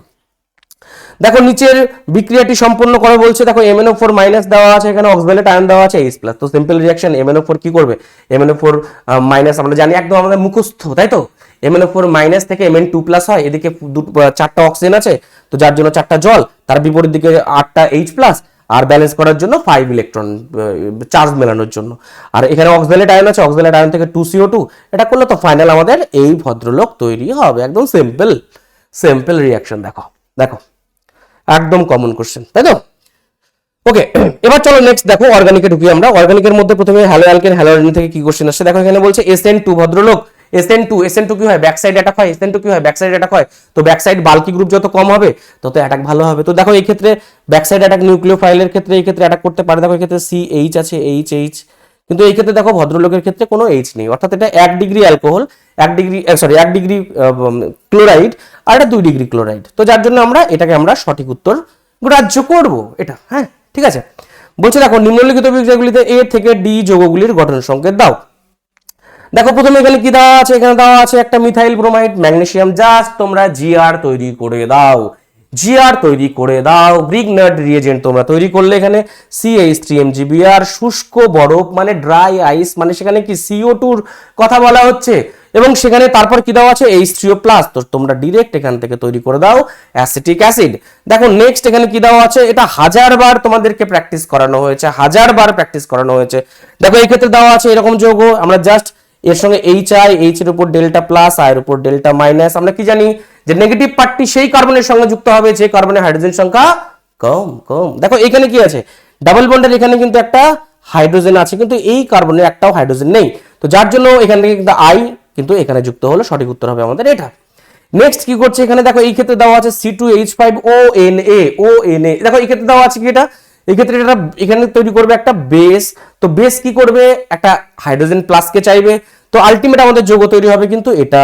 দেখো নিচের বিক্রিয়াটি সম্পন্ন করে বলছে, দেখো MnO4 মাইনাস দেওয়া আছে, এখানে অক্সবেলেট আয়ন দেওয়া আছে H+। তো সিম্পল রিঅ্যাকশন, MnO4 কি করবে? MnO4 মাইনাস আমরা জানি একদম আমাদের মুখস্থ, তাই তো। MnO4 মাইনাস থেকে Mn2+ হয়, এদিকে 4টা অক্সিজেন আছে, তো যার জন্য 4টা জল, তার বিপরীত দিকে 8টা H+, আর ব্যালেন্স করার জন্য 5 ইলেকট্রন চার্জ মেলানোর জন্য। আর এখানে অক্সবেলেট আয়ন আছে, অক্সবেলেট আয়ন থেকে 2CO2, এটা করলে তো ফাইনাল আমাদের এই ভদ্রলোক তৈরি হবে। একদম সিম্পল, সিম্পল রিঅ্যাকশন। দেখো দেখো একদম কমন কোশ্চেন, তাই তো। ওকে, এবার চলো নেক্সট দেখো অর্গানিকে ঢুকি আমরা। অর্গানিকের মধ্যে প্রথমে হ্যালো অ্যালকেন, হ্যালো অ্যালকেন থেকে কি কোশ্চেন আসছে দেখো। এখানে বলছে SN2 ভদ্রলোক, SN2 কি হয়? ব্যাক সাইড অ্যাটাক হয়। SN2 কি হয়? ব্যাক সাইড অ্যাটাক হয়। তো ব্যাক সাইড বাল্কি গ্রুপ যত কম হবে তত অ্যাটাক ভালো হবে। তো দেখো এই ক্ষেত্রে ব্যাক সাইড অ্যাটাক নিউক্লিওফাইলের ক্ষেত্রে এই ক্ষেত্রে অ্যাটাক করতে পারে। দেখো এই ক্ষেত্রে CH আছে, HH, কিন্তু এই ক্ষেত্রে দেখো ভদ্রলোকের ক্ষেত্রে কোনো H নেই, অর্থাৎ এটা 1 ডিগ্রি অ্যালকোহল, 1 ডিগ্রি ক্লোরাইড, আর এটা 2 ডিগ্রি ক্লোরাইড। তো যার জন্য আমরা এটাকে আমরা সঠিক উত্তর গ্রাহ্য করব এটা, হ্যাঁ ঠিক আছে। বলছে দেখো নিম্নলিখিত বিক্রিয়াগুলিতে A থেকে D যৌগগুলির গঠন সংকেত দাও। দেখো প্রথমে এখানে কি দেওয়া আছে? এখানে দেওয়া আছে একটা মিথাইল ব্রোমাইড ম্যাগনেসিয়াম, জাস্ট তোমরা GR তৈরি করে দাও, GR তৈরি করে দাও। ব্রিগনার্ড রিয়েজেন্ট তোমরা তৈরি করলে এখানে CH3MgBr, শুষ্ক বরফ মানে ড্রাই আইস, মানে সেখানে কি CO2 কথা বলা হচ্ছে, এবং সেখানে তারপর কি দেওয়া আছে? H3O+। তো তোমরা ডাইরেক্ট এখান থেকে তৈরি করে দাও অ্যাসিটিক অ্যাসিড। দেখো নেক্সট এখানে কি দেওয়া আছে? এটা 1000 বার তোমাদেরকে প্র্যাকটিস করানো হয়েছে, 1000 বার প্র্যাকটিস করানো হয়েছে। দেখো এই ক্ষেত্রে দেওয়া আছে এরকম যৌগ, আমরা জাস্ট এর সঙ্গে HI, H এর উপর ডেল্টা প্লাস, I এর উপর ডেল্টা মাইনাস। আমরা কি জানি যে নেগেটিভ পার্টটি সেই কার্বনের সঙ্গে যুক্ত হবে যে কার্বনের হাইড্রোজেন সংখ্যা কম কম। দেখো এখানে কি আছে? ডাবল বন্ডের এখানে কিন্তু একটা হাইড্রোজেন আছে, কিন্তু এই কার্বনের একটাও হাইড্রোজেন নেই। তো যার জন্য এখান থেকে কিন্তু I কিন্তু এখানে যুক্ত হলো, সঠিক উত্তর হবে আমাদের এটা। নেক্সট কি করছে এখানে? দেখো এই ক্ষেত্রে দেওয়া আছে C2H5ONA, ONA। দেখো এই ক্ষেত্রে দেওয়া আছে কি? এটা এই ক্ষেত্রে এটা এখানে তৈরি করবে একটা বেস। তো বেস কি করবে, একটা হাইড্রোজেন প্লাসকে চাইবে, তো আলটিমেট আমাদের যৌগ তৈরি হবে কিন্তু এটা।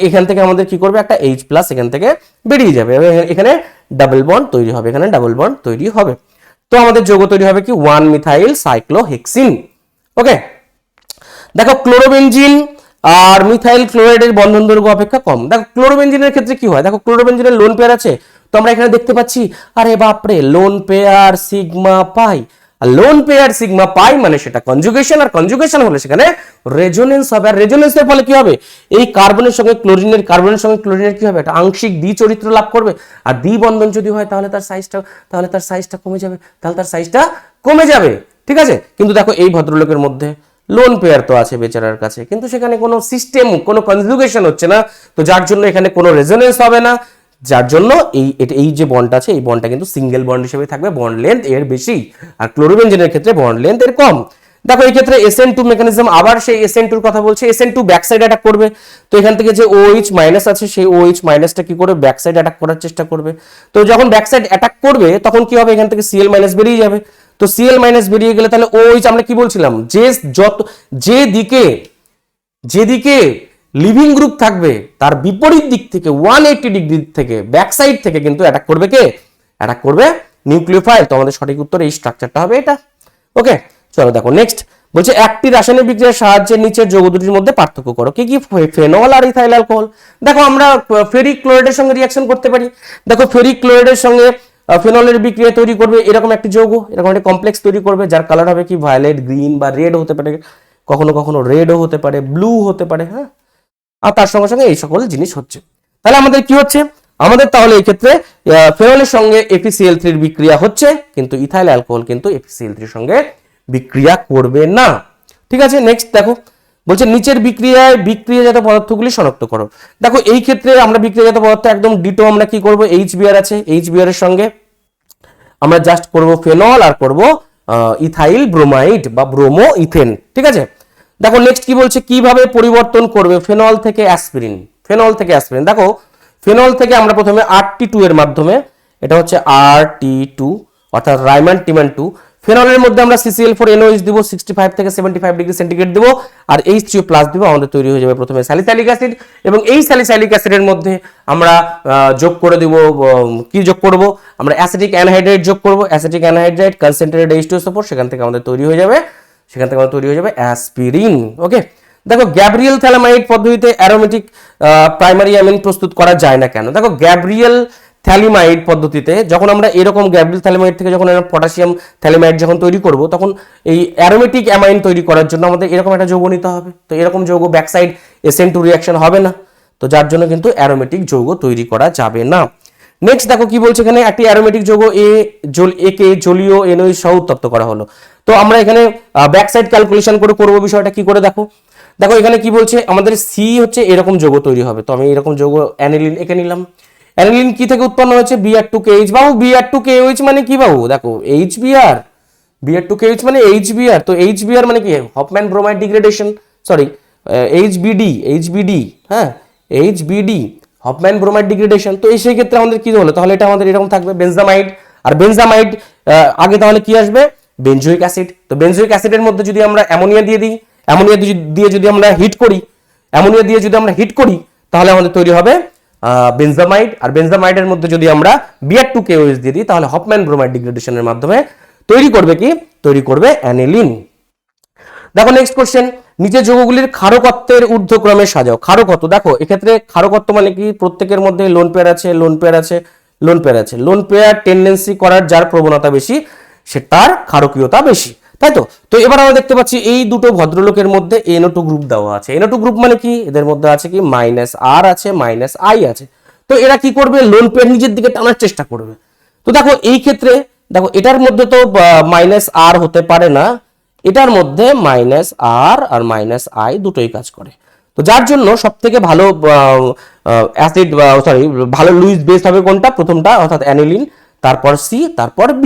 এখান থেকে আমাদের কি করবে, একটা H প্লাস এখান থেকে বেরিয়ে যাবে, এখানে ডাবল বন্ড তৈরি হবে, এখানে ডাবল বন্ড তৈরি হবে। তো আমাদের যৌগ তৈরি হবে কি 1 মিথাইল সাইক্লোহেক্সিন। ওকে, দেখো ক্লোরোবেনজিন আর মিথাইল ক্লোরাইডের বন্ধন দৈর্ঘ্য অপেক্ষা কম। দেখো ক্লোরোবেনজিনের ক্ষেত্রে কি হয়, দেখো ক্লোরোবেনজিনের লোন পেয়ার আছে, তো আমরা এখানে দেখতে পাচ্ছি আরে বাপরে লোন পেয়ার সিগমা পাই, আর লোন পেয়ার সিগমা পাই মানে সেটা কনজুগেশন, আর কনজুগেশন হলে সেখানে রেজোনেন্স হবে, আর রেজোনেন্সের ফলে কি হবে, এই কার্বনের সঙ্গে ক্লোরিনের কি হবে, একটা আংশিক দ্বি চরিত্র লাভ করবে, আর দ্বি বন্ধন যদি হয় তাহলে তার সাইজটা কমে যাবে, ঠিক আছে। কিন্তু দেখো এই ভদ্রলোকের মধ্যে লোন পেয়ার তো আছে বেচারার কাছে, কিন্তু সেখানে কোনো সিস্টেম, কোনো কনজুগেশন হচ্ছে না, তো যার জন্য এখানে কোনো রেজোনেন্স হবে না, যার জন্য এই যে বন্ডটা আছে এই বন্ডটা কিন্তু সিঙ্গেল বন্ড হিসেবে থাকবে, বন্ড লেন্থ এর বেশি, আর ক্লোরোবেনজিনের ক্ষেত্রে বন্ড লেন্থ এর কম। দেখো এই ক্ষেত্রে SN2 মেকানিজম, আবার সেই SN2 এর কথা বলছে, SN2 ব্যাক সাইড অ্যাটাক করবে, তো এখান থেকে যে OH মাইনাস আছে সেই OH মাইনাসটা কি করবে, ব্যাক সাইড অ্যাটাক করার চেষ্টা করবে, তো যখন ব্যাক সাইড অ্যাটাক করবে তখন কি হবে, এখান থেকে Cl মাইনাস বেরিয়ে যাবে, তো Cl মাইনাস বেরিয়ে গেলে তাহলে OH, আমরা কি বলছিলাম যে যেদিকে লিভিং গ্রুপ থাকবে তার বিপরীত দিক থেকে 180 ডিগ্রি থেকে ব্যাক সাইড থেকে কিন্তু অ্যাটাক করবে নিউক্লিওফাইল। তো আমাদের সঠিক উত্তর এই স্ট্রাকচারটা হবে এটা। ওকে, চলো দেখো নেক্সট বলছে একটি রাসায়নিক বিক্রিয়ার সাহায্যে নিচের যৌগ দুটির মধ্যে পার্থক্য করো। কি কি, ফেনল আর ইথাইল অ্যালকোহল। দেখো আমরা ফেরিক ক্লোরাইডের সঙ্গে রিঅ্যাকশন করতে পারি। দেখো ফেরিক ক্লোরাইডের সঙ্গে ফেনলের বিক্রিয়া তৈরি করবে এরকম একটি যৌগ, এরকম একটা কমপ্লেক্স তৈরি করবে, যার কালার হবে কি ভায়োলেট, গ্রিন বা রেড হতে পারে, কখনো কখনো রেডও হতে পারে, ব্লু হতে পারে, হ্যাঁ, আর তার সঙ্গে সঙ্গে এই সকল জিনিস হচ্ছে। তাহলে আমাদের কি হচ্ছে, আমাদের তাহলে এই ক্ষেত্রে ফেনলের সঙ্গে FeCl3 এর বিক্রিয়া হচ্ছে, কিন্তু ইথাইল অ্যালকোহল কিন্তু FeCl3 এর সঙ্গে বিক্রিয়া করবে না। ঠিক আছে, নেক্সট দেখো বলছে নিচের বিক্রিয়াজাত পদার্থগুলি শনাক্ত করো। দেখো এই ক্ষেত্রে আমরা বিক্রিয়াজাত পদার্থ একদম ডিটো আমরা কি করব, HBr আছে, HBr এর সঙ্গে আমরা জাস্ট করব ফেনল আর করব ইথাইল ব্রোমাইড বা ব্রোমো ইথেন। ঠিক আছে, দেখো নেক্সট কি বলছে, কিভাবে পরিবর্তন করবে ফেনল থেকে অ্যাসপিরিন। দেখো ফেনল থেকে আমরা প্রথমে RT2 এর মাধ্যমে, এটা হচ্ছে RT2 অর্থাৎ রাইমান টিমান 2, ফেনলের মধ্যে আমরা CCl4NOH দিব, 65 থেকে 75 ডিগ্রি সেন্টিগ্রেড দিব, আর H3O প্লাস দিব, আমাদের তৈরি হয়ে যাবে প্রথমে স্যালিসাইলিক অ্যাসিড। এবং এই স্যালিসাইলিক অ্যাসিডের মধ্যে আমরা যোগ করে দিব, কি যোগ করব, আমরা অ্যাসিটিক অ্যানহাইড্রাইড যোগ করব, অ্যাসিটিক অ্যানহাইড্রাইড কনসেন্ট্রেটেড H2SO4, সেখান থেকে আমাদের তৈরি হয়ে যাবে অ্যাসপিরিন। ওকে, দেখো গ্যাব্রিয়েল থ্যালামাইড পদ্ধতিতে অ্যারোমেটিক প্রাইমারি অ্যামিন প্রস্তুত করা যায় না কেন। দেখো গ্যাব্রিয়েল থ্যালিমাইড পদ্ধতিতে যখন আমরা এরকম গ্যাব্রিয়েল থ্যালিমাইড থেকে যখন পটাশিয়াম থ্যালিমাইড যখন তৈরি করব, তখন এই অ্যারোমেটিক অ্যামাইন তৈরি করার জন্য আমাদের এরকম একটা যৌগ নিতে হবে, তো এরকম যৌগ ব্যাকসাইড SN2 রিঅ্যাকশন হবে না, তো যার জন্য কিন্তু অ্যারোমেটিক যৌগ তৈরি করা যাবে না। নেক্সট দেখো কি বলছে, এখানে একটি অ্যারোমেটিক যৌগ একে জলীয় NOH সহ উত্তপ্ত করা হলো। তো আমরা এখানে ব্যাকসাইড ক্যালকুলেশন করে করব, বিষয়টা কি করে দেখো এখানে কি বলছে, আমাদের সি হচ্ছে এরকম যৌগ তৈরি হবে, তো আমি এরকম যৌগ অ্যানিলিন একে নিলাম। অ্যানিলিন কি থেকে উৎপন্ন হয়েছে, Br2KH। বাবু Br2KH মানে কি বাবু, দেখো HBr, Br2KH মানে HBr, তো HBr মানে কি Hofmann bromide degradation, sorry HBD, হ্যাঁ HBD হফম্যান ব্রোমাইড ডিগ্রেডেশন। তো এই সেই ক্ষেত্রে আমাদের কি হলো, তাহলে এটা আমাদের এরকম থাকবে বেনজামাইড, আর বেনজামাইড আগে তাহলে কি আসবে, বেনজোইক অ্যাসিড। তো বেনজোইক অ্যাসিডের মধ্যে যদি আমরা অ্যামোনিয়া দিয়ে দিই, অ্যামোনিয়া দিয়ে যদি আমরা হিট করি, তাহলে আমাদের তৈরি হবে বেনজামাইড, আর বেনজামাইডের মধ্যে যদি আমরা Br2KOH দিয়ে দিই, তাহলে হফম্যান ব্রোমাইড ডিগ্রেডেশনের মাধ্যমে তৈরি করবে অ্যানিলিন। দেখো নেক্সট কোশ্চেন, নিচে যৌগগুলির ক্ষারকত্বের ঊর্ধ্বক্রমে সাজাও। ক্ষারকত্ব, দেখো এক্ষেত্রে ক্ষারকত্ব মানে কি, প্রত্যেকের মধ্যে লোন পেয়ার টেন্ডেন্সি করার যার প্রবণতা বেশি সেটার ক্ষারকীয়তা বেশি, তাই তো। তো এবার আমরা দেখতে পাচ্ছি এই দুটো ভদ্রলোকের মধ্যে NO2 গ্রুপ দেওয়া আছে। NO2 গ্রুপ মানে কি, এদের মধ্যে আছে কি -R আছে, -I আছে। তো এরা কি করবে, লোন পেয়ার নিজের দিকে টানার চেষ্টা করবে। তো দেখো এই ক্ষেত্রে দেখো এটার মধ্যে তো -R হতে পারে না, এটার মধ্যে -R আর -I দুটোই কাজ করে। তো যার জন্য সবথেকে ভালো অ্যাসিড ভালো লুইস বেস হবে কোনটা, প্রথমটা অর্থাৎ অ্যানিলিন, তারপর C, তারপর B।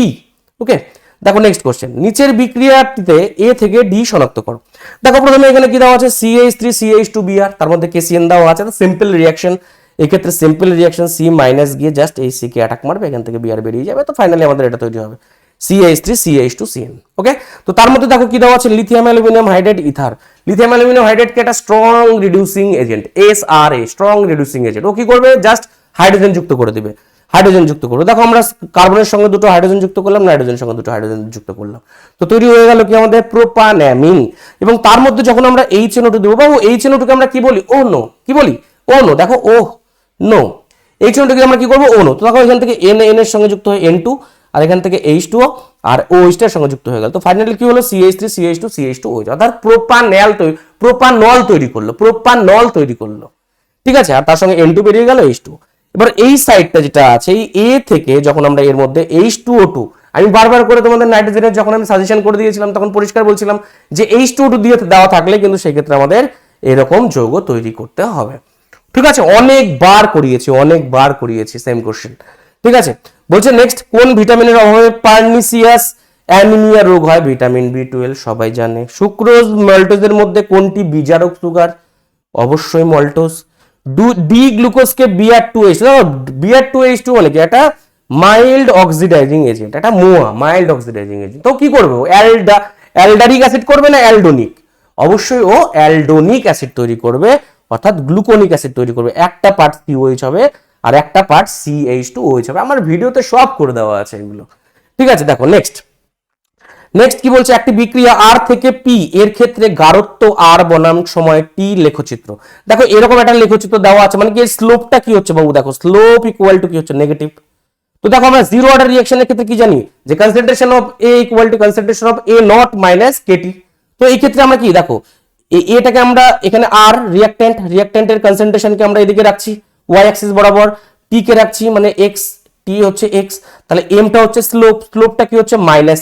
ওকে, দেখো নেক্সট কোশ্চেন, নিচের বিক্রিয়াটিতে A থেকে D শনাক্ত করো। দেখো প্রথমে এখানে কি দেওয়া আছে, CH3 CH2Br, তার মধ্যে KCN দেওয়া আছে, সিম্পল রিঅ্যাকশন। এই ক্ষেত্রে সিম্পল রিঅ্যাকশন C মাইনাস গিয়ে জাস্ট এই C কে অ্যাটাক মারবে, এখান থেকে Br বেরিয়ে যাবে, তো ফাইনালি আমাদের এটা তৈরি হবে CH3CH2CN। ওকে, তো তার মধ্যে দেখো কি দেওয়া আছে, lithium aluminium hydride ether. Lithium aluminium hydride কি একটা strong reducing agent, SRA, strong reducing agent. ও কি করবে, জাস্ট হাইড্রোজেন যুক্ত করে দিবে, হাইড্রোজেন যুক্ত করবে। দেখো আমরা কার্বনের সঙ্গে দুটো হাইড্রোজেন যুক্ত করলাম, নাইট্রোজেনের সঙ্গে দুটো হাইড্রোজেন যুক্ত করলাম, তো তৈরি হয়ে গেল কি আমাদের প্রোপানামিন। এবং তার মধ্যে যখন আমরা HNO2 দেবো, বাবু HNO2 কে আমরা কি বলি, ও নো, কি বলি, ও নো। দেখো ও নো, HNO2 কে আমরা কি করবো, ও নো। তো দেখো এখান থেকে N এর সঙ্গে যুক্ত হয় N2, আর এখান থেকে H2O আর OH এর সঙ্গে যুক্ত হয়ে গেল। তো ফাইনালি কি হলো, CH3CH2CH2OH, অর্থাৎ প্রোপানল তৈরি করলো, প্রোপানল তৈরি করলো। ঠিক আছে, আর তার সঙ্গে N2 বেরিয়ে গেল, H2। এবার এই সাইডটা যেটা আছে, এই A থেকে যখন আমরা এর মধ্যে H2O2, আমি বারবার করে তোমাদের নাইট্রোজেনের যখন আমি সাজেশন করে দিয়েছিলাম তখন পরিষ্কার বলছিলাম যে H2O2 দিয়ে দেওয়া থাকলে কিন্তু সেই ক্ষেত্রে আমাদের এরকম যৌগ তৈরি করতে হবে। ঠিক আছে, অনেকবার করিয়েছি সেম কোশ্চেন। ঠিক আছে, বলছে নেক্সট, কোন ভিটামিনের অভাবে পার্নিসিয়াস অ্যানিমিয়া রোগ হয়? ভিটামিন B12 সবাই জানে। সুক্রোজ মাল্টোজের মধ্যে কোনটি বিজারক সুগার? অবশ্যই মল্টোজ। ডি গ্লুকোজকে Br2H, Br2H2 মানে কি, একটা মাইল্ড অক্সিডাইজিং এজেন্ট, একটা মোয়া মাইল্ড অক্সিডাইজিং এজেন্ট। তো কি করবে, অ্যালডারিক অ্যাসিড করবে না অ্যালডোনিক? অবশ্যই ও অ্যালডোনিক অ্যাসিড তৈরি করবে, অর্থাৎ গ্লুকোনিক অ্যাসিড তৈরি করবে। একটা পার্ট COH হবে আর একটা পার্ট CH2OH হবে। আমার ভিডিওতে সব করে দেওয়া আছে এগুলো। ঠিক আছে, দেখো নেক্সট কি বলছে, একটি বিক্রিয়া R থেকে P এর ক্ষেত্রে গাঢ়ত্ব R বনাম সময় T লেখচিত্র। দেখো এরকম একটা লেখচিত্র দেওয়া আছে, মানে কি স্লোপটা কি হচ্ছে বাবু, দেখো স্লোপ ইকুয়াল টু কি হচ্ছে, নেগেটিভ। তো দেখো আমরা জিরো অর্ডার রিঅ্যাকশনের ক্ষেত্রে কি জানি, যে concentration of A equal to concentration of A not minus KT। তো এই ক্ষেত্রে আমরা কি দেখো, এটাকে আমরা এখানে R রিঅ্যাকট্যান্টের কনসেন্ট্রেশনকে আমরা এদিকে রাখছি y অ্যাক্সিস বরাবর, T কে রাখছি মানে x, T হচ্ছে x, তাহলে M টা হচ্ছে স্লোপটা কি হচ্ছে মাইনাস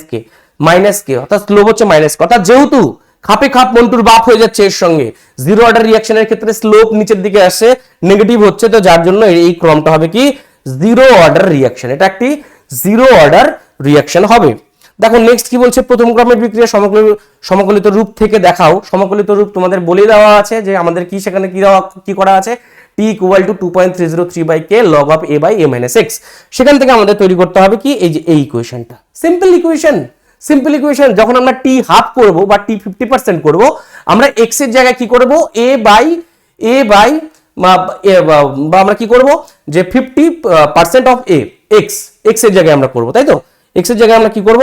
কে, অর্থাৎ স্লোপ হচ্ছে মাইনাস কে। অর্থাৎ যেহেতু খাপে খাপ মন্টুর বাপ হয়ে যাচ্ছে এর সঙ্গে, জিরো অর্ডার রিঅ্যাকশনের ক্ষেত্রে স্লোপ নিচের দিকে আসে, নেগেটিভ হচ্ছে, তো যার জন্য এই ক্রমটা হবে কি, জিরো অর্ডার রিঅ্যাকশন। এটা একটি জিরো অর্ডার রিঅ্যাকশন হবে। দেখো নেক্সট কি বলছে, প্রথম ক্রমের বিক্রিয়া সমকলিত রূপ থেকে দেখাও। সমকলিত রূপ তোমাদের বলে দেওয়া আছে যে আমাদের কি, সেখানে কি করা আছে, T equal to 2.303/K log of A by A minus X। সেখান থেকে আমাদের তৈরি করতে হবে কি, এই যে এই ইকুয়েশনটা, সিম্পল ইকুয়েশন। যখন আমরা T হাফ করব বা T 50% করব, আমরা X এর জায়গায় কি করব, A by বা আমরা কি করব, যে 50% অফ A, X এর জায়গায় আমরা করব, তাই তো। X এর জায়গায় আমরা কি করব,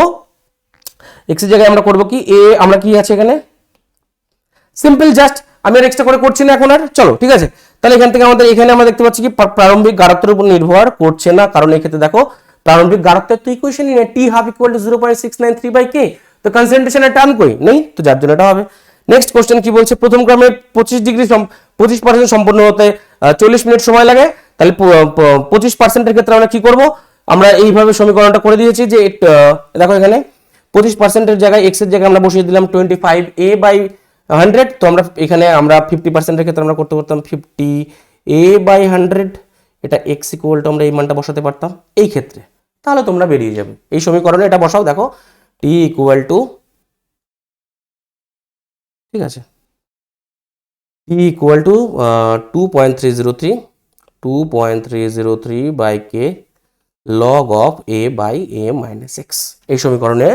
X এর জায়গায় আমরা করব কি, A, আমরা কি আছে এখানে, সিম্পল, জাস্ট আমি আর এক্সট্রা করে করছি না এখন আর। চলো ঠিক আছে, তাহলে এখান থেকে এখানে আমরা দেখতে পাচ্ছি কি প্রারম্ভিক গাঢ়ত্বের উপর নির্ভর করছে না, কারণ এই ক্ষেত্রে দেখো প্রারম্ভিক গাঢ়ত্বের তো ইকুয়েশনই নেই, T half equal to 0.693/K, তো কনসেন্ট্রেশনের টার্ম কই নেই, তো যার জন্য এটা হবে। নেক্সট কোশ্চেন কি বলছে, প্রথম ক্রমে 25% সম্পন্ন হতে 40 মিনিট সময় লাগে, তাহলে 25% এর ক্ষেত্রে আমরা কি করব, আমরা এইভাবে সমীকরণটা করে দিয়েছি যে দেখো এখানে 25% এর জায়গায় x এর জায়গায় আমরা বসিয়ে দিলাম 25A/100। তো আমরা এখানে 50% এর ক্ষেত্রে আমরা করতে পারতাম 50A/100, এটা x ইকুয়াল টু আমরা এই মানটা বসাতে পারতাম এই ক্ষেত্রে, তাহলে তোমরা বেরিয়ে যাবে। এই সমীকরণে এটা বসাও, দেখো t ইকুয়াল টু, ঠিক আছে, t equal to 2.303/K log of A by A minus X। এই সমীকরণে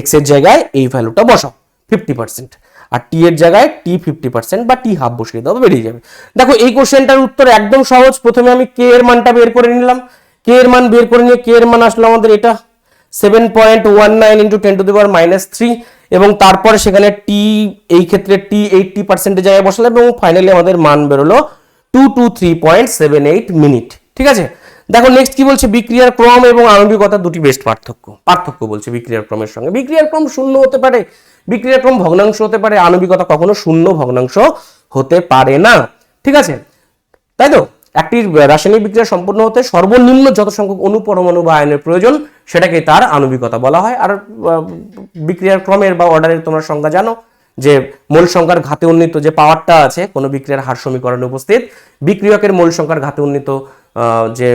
x এর জায়গায় এই ভ্যালুটা বসাও 50%, আর t এর জায়গায় t 50% বা t হাফ বসিয়ে দাও, বেরিয়ে যাবে। দেখো এই কোশ্চেনটার উত্তর একদম সহজ। প্রথমে আমি k এর মানটা বের করে নিলাম, k এর মান বের করে নিয়ে k এর মান আসলো আমাদের এটা 7.19 × 10⁻³ এবং তারপরে সেখানে t, এই ক্ষেত্রে t 80% এর জায়গায় বসালাম এবং ফাইনালি আমাদের মান বেরোলো 223.78 মিনিট। ঠিক আছে, দেখো নেক্সট কি বলছে, বিক্রিয়ার ক্রম এবং আণবিকতা দুটি বেস্ট পার্থক্য বলছে বিক্রিয়ার ক্রমের সঙ্গে। বিক্রিয়ার ক্রম শূন্য হতে পারে, বিক্রিয়ার ক্রম ভগ্নাংশ হতে পারে, আণবিকতা কখনো শূন্য ভগ্নাংশ হতে পারে না। ঠিক আছে, তাই তো। একটি রাসায়নিক বিক্রিয়া সম্পন্ন হতে সর্বনিম্ন যত সংখ্যক অণু, পরমাণু বা আয়নের প্রয়োজন সেটাকে তার আণবিকতা বলা হয়। আর বিক্রিয়ার ক্রমের বা অর্ডারের তোমরা সংজ্ঞা জানো, যে মোল সংখ্যার ঘাতে উন্নীত যে পাওয়ারটা আছে কোনো বিক্রিয়ার হার সমীকরণে উপস্থিত, বিক্রিয়কের মোল সংখ্যার ঘাতে উন্নীত যে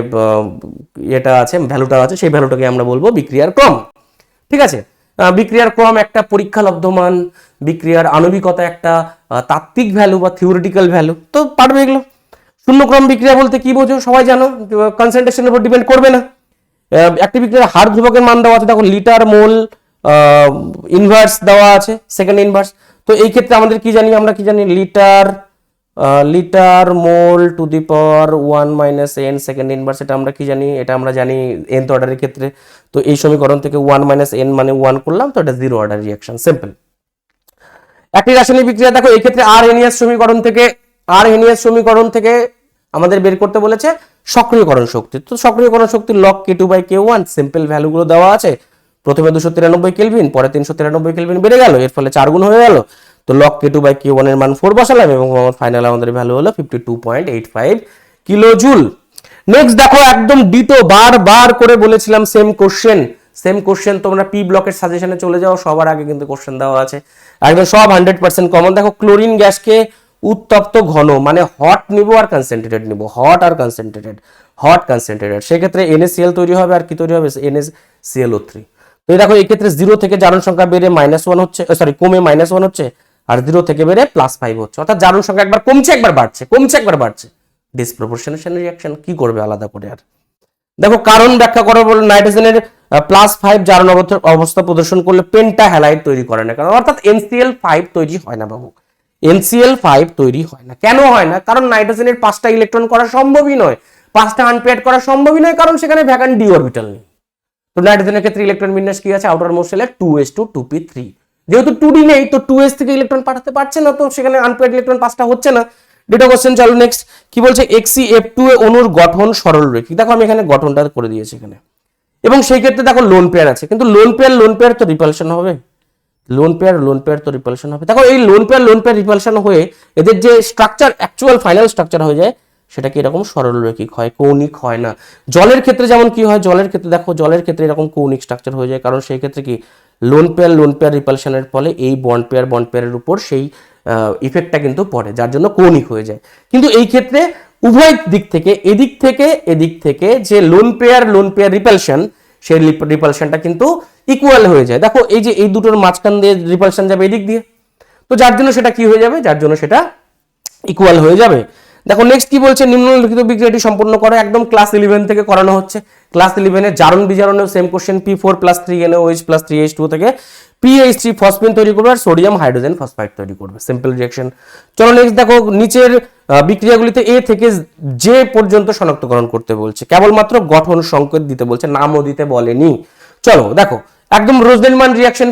এটা আছে, ভ্যালুটা আছে, সেই ভ্যালুটাকে আমরা বলবো বিক্রিয়ার ক্রম। ঠিক আছে, বিক্রিয়ার ক্রম একটা পরীক্ষালব্ধ মান, বিক্রিয়ার আণবিকতা একটা তাত্ত্বিক ভ্যালু বা থিওরিটিক্যাল ভ্যালু, তো পারবে এগুলো। শূন্যক্রম বিক্রিয়া বলতে কি বোঝো, সবাই জানো, কনসেন্ট্রেশনের উপর ডিপেন্ড করবে না। একটি বিক্রিয়ার হার ধ্রুবকের মান দেওয়া আছে, দেখো লিটার মোল ইনভার্স দেওয়া আছে, সেকেন্ড ইনভার্স। তো এই ক্ষেত্রে আমাদের কি জানি, আমরা কি জানি, litre mole to the power 1 minus n second inverse, এটা আমরা কি জানি, এটা আমরা জানি nth অর্ডারের ক্ষেত্রে। তো এই সমীকরণ থেকে 1 মাইনাস n মানে 1 করলাম, তো এটা জিরো অর্ডার রিঅ্যাকশন, সিম্পল। একটি রাসায়নিক বিক্রিয়া, দেখো এই ক্ষেত্রে আরহেনিয়াস সমীকরণ থেকে আমাদের বের করতে বলেছে সক্রিয়করণ শক্তি। তো সক্রিয়করণ শক্তি লগ K2/K1, সিম্পল ভ্যালুগুলো দেওয়া আছে। প্রথমে 293 কেলভিন, পরে 393 কেলভিন বেড়ে গেল, এর ফলে 4 গুণ হয়ে গেল। তো লগ K2/K1 এর মান 4 বসালাম এবং ফাইনাল আমাদের ভ্যালু হলো 52.85 কিলো জুল। নেক্সট দেখো একদম ডিটো, বারবার করে বলেছিলাম সেম কোশ্চেন, তোমরা পি ব্লকের সাজেশনে চলে যাও, সবার আগে কিন্তু কোশ্চেন দেওয়া আছে একদম সব 100% কমন। দেখো ক্লোরিন গ্যাসকে উত্তপ্ত ঘন মানে হট নিব আর কনসেন্ট্রেটেড নিব, হট কনসেন্ট্রেটেড, সেক্ষেত্রে NaCl তৈরি হবে আর কি তৈরি হবে, NaClO3। তো দেখো এই ক্ষেত্রে 0 থেকে জারণ সংখ্যা বেড়ে -1 হচ্ছে, কমে -1 হচ্ছে, আর 0 থেকে বেড়ে +5 হচ্ছে, অর্থাৎ জারণ সংখ্যা একবার কমছে একবার বাড়ছে, ডিসপ্রপোর্শনেশন রিঅ্যাকশন। কি করবে আলাদা করে আর। দেখো কারণ ব্যাখ্যা করো বলে, নাইট্রোজেনের +5 জারণ অবস্থা প্রদর্শন করলে পেন্টা হ্যালাইড তৈরি করে না, কারণ অর্থাৎ NCl5 তৈরি হয় না বাবু, NCl5 তৈরি হয় না। কেন হয় না? কারণ নাইট্রোজেনের 5টা ইলেকট্রন করা সম্ভবই নয়, 5টা আনপেয়ার্ড করা সম্ভবই নয়, কারণ সেখানে ভ্যাকান্ট ডি অরবিটাল নেই। তো নাইট্রোজেনের ক্ষেত্রে ইলেকট্রন বিন্যাস কি আছে, আউটার মোস্ট শেলে 2s2 2p3, যেহেতু 2d নেই তো 2s থেকে ইলেকট্রন পাঠাতে পারছে না, তো সেখানে আনপেয়ার্ড ইলেকট্রন 5টা হচ্ছে না। দুটো কোশ্চেন চলো নেক্সট কি বলছে, XeF2 অণুর গঠন সরলরৈখিক। দেখো আমি এখানে গঠনটা করে দিয়েছি এখানে, এবং সেই ক্ষেত্রে দেখো লোন পেয়ার আছে, কিন্তু লোন পেয়ার তো রিপালশন হবে, দেখো এই লোন পেয়ার রিপালশন হয়ে এদের যে স্ট্রাকচার, অ্যাকচুয়াল ফাইনাল স্ট্রাকচার হয়ে যায়, সেটা কি এরকম সরলরৈখিক হয়, কৌণিক হয় না। জলের ক্ষেত্রে যেমন কি হয়, জলের ক্ষেত্রে এরকম কৌণিক স্ট্রাকচার হয়ে যায়, কারণ সেই ক্ষেত্রে কি লোন পেয়ার রিপালশনের ফলে এই বন্ড পেয়ারের উপর সেই ইফেক্টটা কিন্তু পড়ে, যার জন্য কৌণিক হয়ে যায়। কিন্তু এই ক্ষেত্রে উভয় দিক থেকে, এদিক থেকে যে লোন পেয়ার রিপালশন, সেই রিপালশনটা কিন্তু ইকুয়াল হয়ে যায়। দেখো এই যে এই দুটোর মাঝখান দিয়ে রিপালশন যাবে এদিক দিয়ে, তো যার জন্য সেটা কি হয়ে যাবে, ইকুয়াল হয়ে যাবে। দেখো নেক্সট কি বলছে, নিম্নলিখিত বিক্রিয়াটি সম্পন্ন করে, একদম ক্লাস 11 থেকে করানো হচ্ছে। ক্লাস 11 জারণ বিজারণেও same question, P4 + 3NaOH + 3H2 থেকে PH3 ফসফিন তৈরি করবে আর সোডিয়াম হাইড্রোজেন ফসফাইড তৈরি করবে, সিম্পল রিঅ্যাকশন। চলো নেক্সট দেখো, নিচের বিক্রিয়াগুলিতে A থেকে J পর্যন্ত শনাক্তকরণ করতে বলছে, কেবলমাত্র গঠন সংকেত দিতে বলছে, নামও দিতে বলেনি। চলো দেখো একদম রোজেনমান রিঅ্যাকশন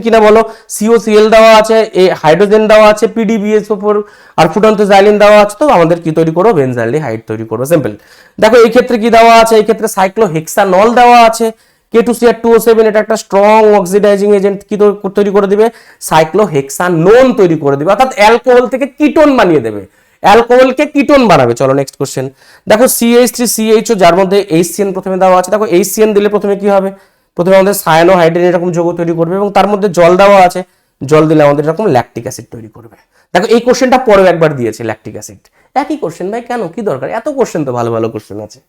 কিনা বলো, COCl দেওয়া আছে, হাইড্রোজেন দেওয়া আছে, PDBSO4 আর ফুটন্ত জাইলিন দেওয়া আছে, তো আমাদের কি তৈরি করবো, বেনজাইলডিহাইড তৈরি করবো, সিম্পল। দেখো এই ক্ষেত্রে কি দেওয়া আছে, এই ক্ষেত্রে সাইক্লোহেক্সানল দেওয়া আছে, K2CR2O7, এটা একটা স্ট্রং অক্সিডাইজিং এজেন্ট, কি তৈরি করে দিবে, সাইক্লোহেক্সানোন তৈরি করে দিবে, অর্থাৎ অ্যালকোহল থেকে কিটোন বানিয়ে দেবে, অ্যালকোহলকে কিটোন বানাবে। চলো নেক্সট কোশ্চেন দেখো, CH3CHO যার মধ্যে HCN প্রথমে দেওয়া আছে, দেখো HCN দিলে প্রথমে কি হবে, প্রথমে আমাদের সায়ানোহাইড্রেন এরকম যৌগ তৈরি করবে, এবং তার মধ্যে জল দেওয়া আছে, জল দিলে আমাদের এরকম ল্যাকটিক অ্যাসিড তৈরি করবে। দেখো এই কোশ্চেনটা পরেও একবার দিয়েছে, ল্যাকটিক অ্যাসিড, একই কোশ্চেন ভাই, কেন কি দরকার, এত কোশ্চেন তো ভালো কোশ্চেন আছে,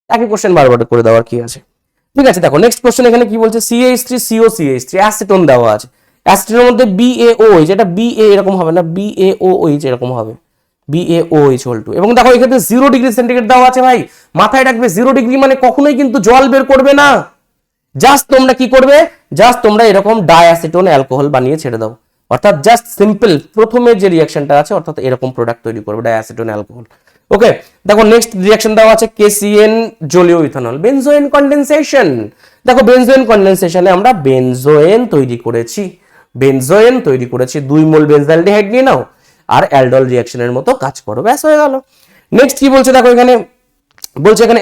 একই কোশ্চেন বারবার করে দেওয়ার কি আছে। ঠিক আছে, দেখো নেক্সট কোশ্চেন এখানে কি বলছে, CH3COCH3 অ্যাসিটোন দেওয়া আছে, অ্যাসিটোনের মধ্যে BaOH, এটা BA এরকম হবে না, BaOH এরকম হবে, BaOH = এবং দেখো এক্ষেত্রে 0 ডিগ্রি সেন্টিগ্রেড দেওয়া আছে, ভাই মাথায় রাখবে 0 ডিগ্রি মানে কখনোই কিন্তু জল বের করবে না, জাস্ট তোমরা কি করবে, জাস্ট তোমরা এরকম ডাইঅ্যাসিটোন অ্যালকোহল বানিয়ে ছেড়ে দাও, অর্থাৎ জাস্ট সিম্পল প্রথমে যে রিঅ্যাকশনটা আছে, অর্থাৎ এরকম প্রোডাক্ট তৈরি করবে, ডাইঅ্যাসিটোন অ্যালকোহল। ওকে, দেখো নেক্সট রিঅ্যাকশন দেওয়া আছে, KCN জলীয় ইথানল, বেনজোয়েন কনডেনসেশন। দেখো বেনজোয়েন কনডেনসেশনে আমরা বেনজোয়েন তৈরি করেছি, 2 মোল বেনজাইলডিহাইড নিয়ে নাও আর অ্যালডল রিঅ্যাকশনের মতো কাজ করো, ব্যাস হয়ে গেল। নেক্সট কি বলছে, দেখো এখানে বলছে এখানে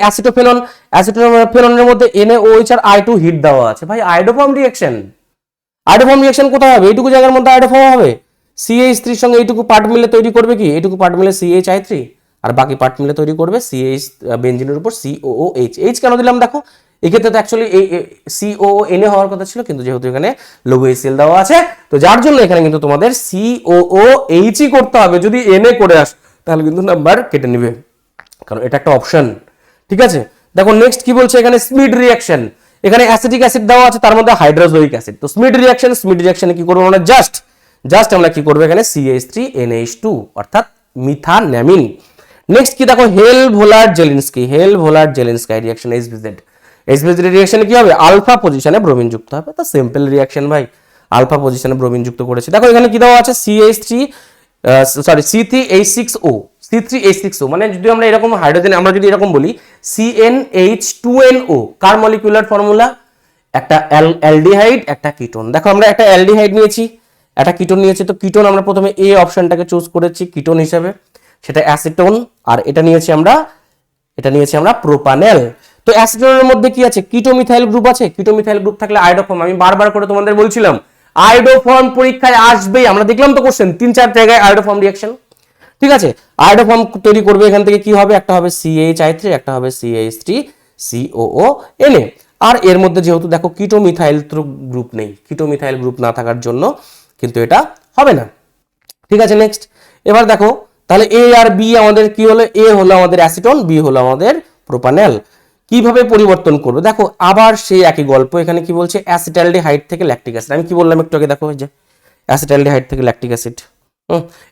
অ্যাসিটোফেননের মধ্যে NaOH আর I2 হিট দেওয়া আছে, ভাই আয়োডোফর্ম রিঅ্যাকশন কোথায় হবে, এইটুকু জায়গার মধ্যে আয়োডোফর্ম হবে, CH3 এর সঙ্গে এইটুকু পার্ট মিলে তৈরি করবে কি, এইটুকু পার্ট মিলে CHI3 আর বাকি পার্ট মিলে তৈরি করবে CH বেনজিনের উপর COOH। H কেন দিলাম, দেখো এক্ষেত্রে তো অ্যাকচুয়ালি এই COONA হওয়ার কথা ছিল, কিন্তু যেহেতু এখানে লঘু HCl দেওয়া আছে, তো যার জন্য এখানে কিন্তু তোমাদের COOH করতে হবে, যদি Na করে আস তাহলে কিন্তু নাম্বার কেটে নিবে, কারণ এটা একটা অপশন। ঠিক আছে, দেখো নেক্সট কি বলছে এখানে, স্মিড রিঅ্যাকশন, এখানে অ্যাসিটিক অ্যাসিড দেওয়া আছে, তার মধ্যে হাইড্রোজোয়িক অ্যাসিড, তো স্মিড রিঅ্যাকশনে কি করবো আমরা, জাস্ট আমরা কি করবো এখানে CH3NH2 অর্থাৎ মিথানামিন, নেক্সট কি দেখো, হেল ভোলার জেলিনস্কি রিঅ্যাকশন এইচবিজেড। এইচবিজেড রিঅ্যাকশনে কি হবে, আলফা পজিশনে ব্রোমিন যুক্ত হবে। তো সিম্পল রিঅ্যাকশন ভাই, আলফা পজিশনে ব্রোমিন যুক্ত করেছে। দেখো এখানে কি দেওয়া আছে, C3H6O, C3H6O, মানে যদি আমরা এরকম হাইড্রোজেন আমরা যদি এরকম বলি CnH2nO, কার মলিকুলার ফর্মুলা, একটা অ্যালডিহাইড একটা কিটোন। দেখো আমরা একটা অ্যালডিহাইড নিয়েছি, একটা কিটোন নিয়েছি, তো কিটোন আমরা প্রথমে এ অপশনটাকে চুজ করেছি কিটোন হিসেবে, সেটা অ্যাসিটোন। আর এটা নিয়েছি আমরা প্রোপানেল। তো অ্যাসিটোনের মধ্যে কি আছে, কিটোমিথাইল গ্রুপ আছে। কিটোমিথাইল গ্রুপ থাকলে আয়োডোফর্ম, আমি বারবার করে তোমাদের বলছিলাম আয়োডোফর্ম পরীক্ষায় আসবেই, আমরা দেখলাম তো কোশ্চেন 3-4 জায়গায় আয়োডোফর্ম রিঅ্যাকশন। ঠিক আছে, আয়োডোফর্ম তৈরি করবে, এখান থেকে কি হবে, একটা হবে CHI3, একটা হবে CH3COONA। আর এর মধ্যে যেহেতু দেখো কিটোমিথাইল গ্রুপ নেই, কিটোমিথাইল গ্রুপ না থাকার জন্য কিন্তু এটা হবে না। ঠিক আছে, নেক্সট এবার দেখো তাহলে এ আর বি আমাদের কি হলো, এ হলো আমাদের অ্যাসিটন, বি হলো আমাদের প্রোপানেল। কিভাবে পরিবর্তন করবে, দেখো আবার সেই একই গল্প। এখানে কি বলছে, অ্যাসিটালডিহাইড থেকে ল্যাকটিক অ্যাসিড। আমি কি বললাম একটু আগে, দেখো এই যে অ্যাসিটালডিহাইড থেকে ল্যাকটিক অ্যাসিড।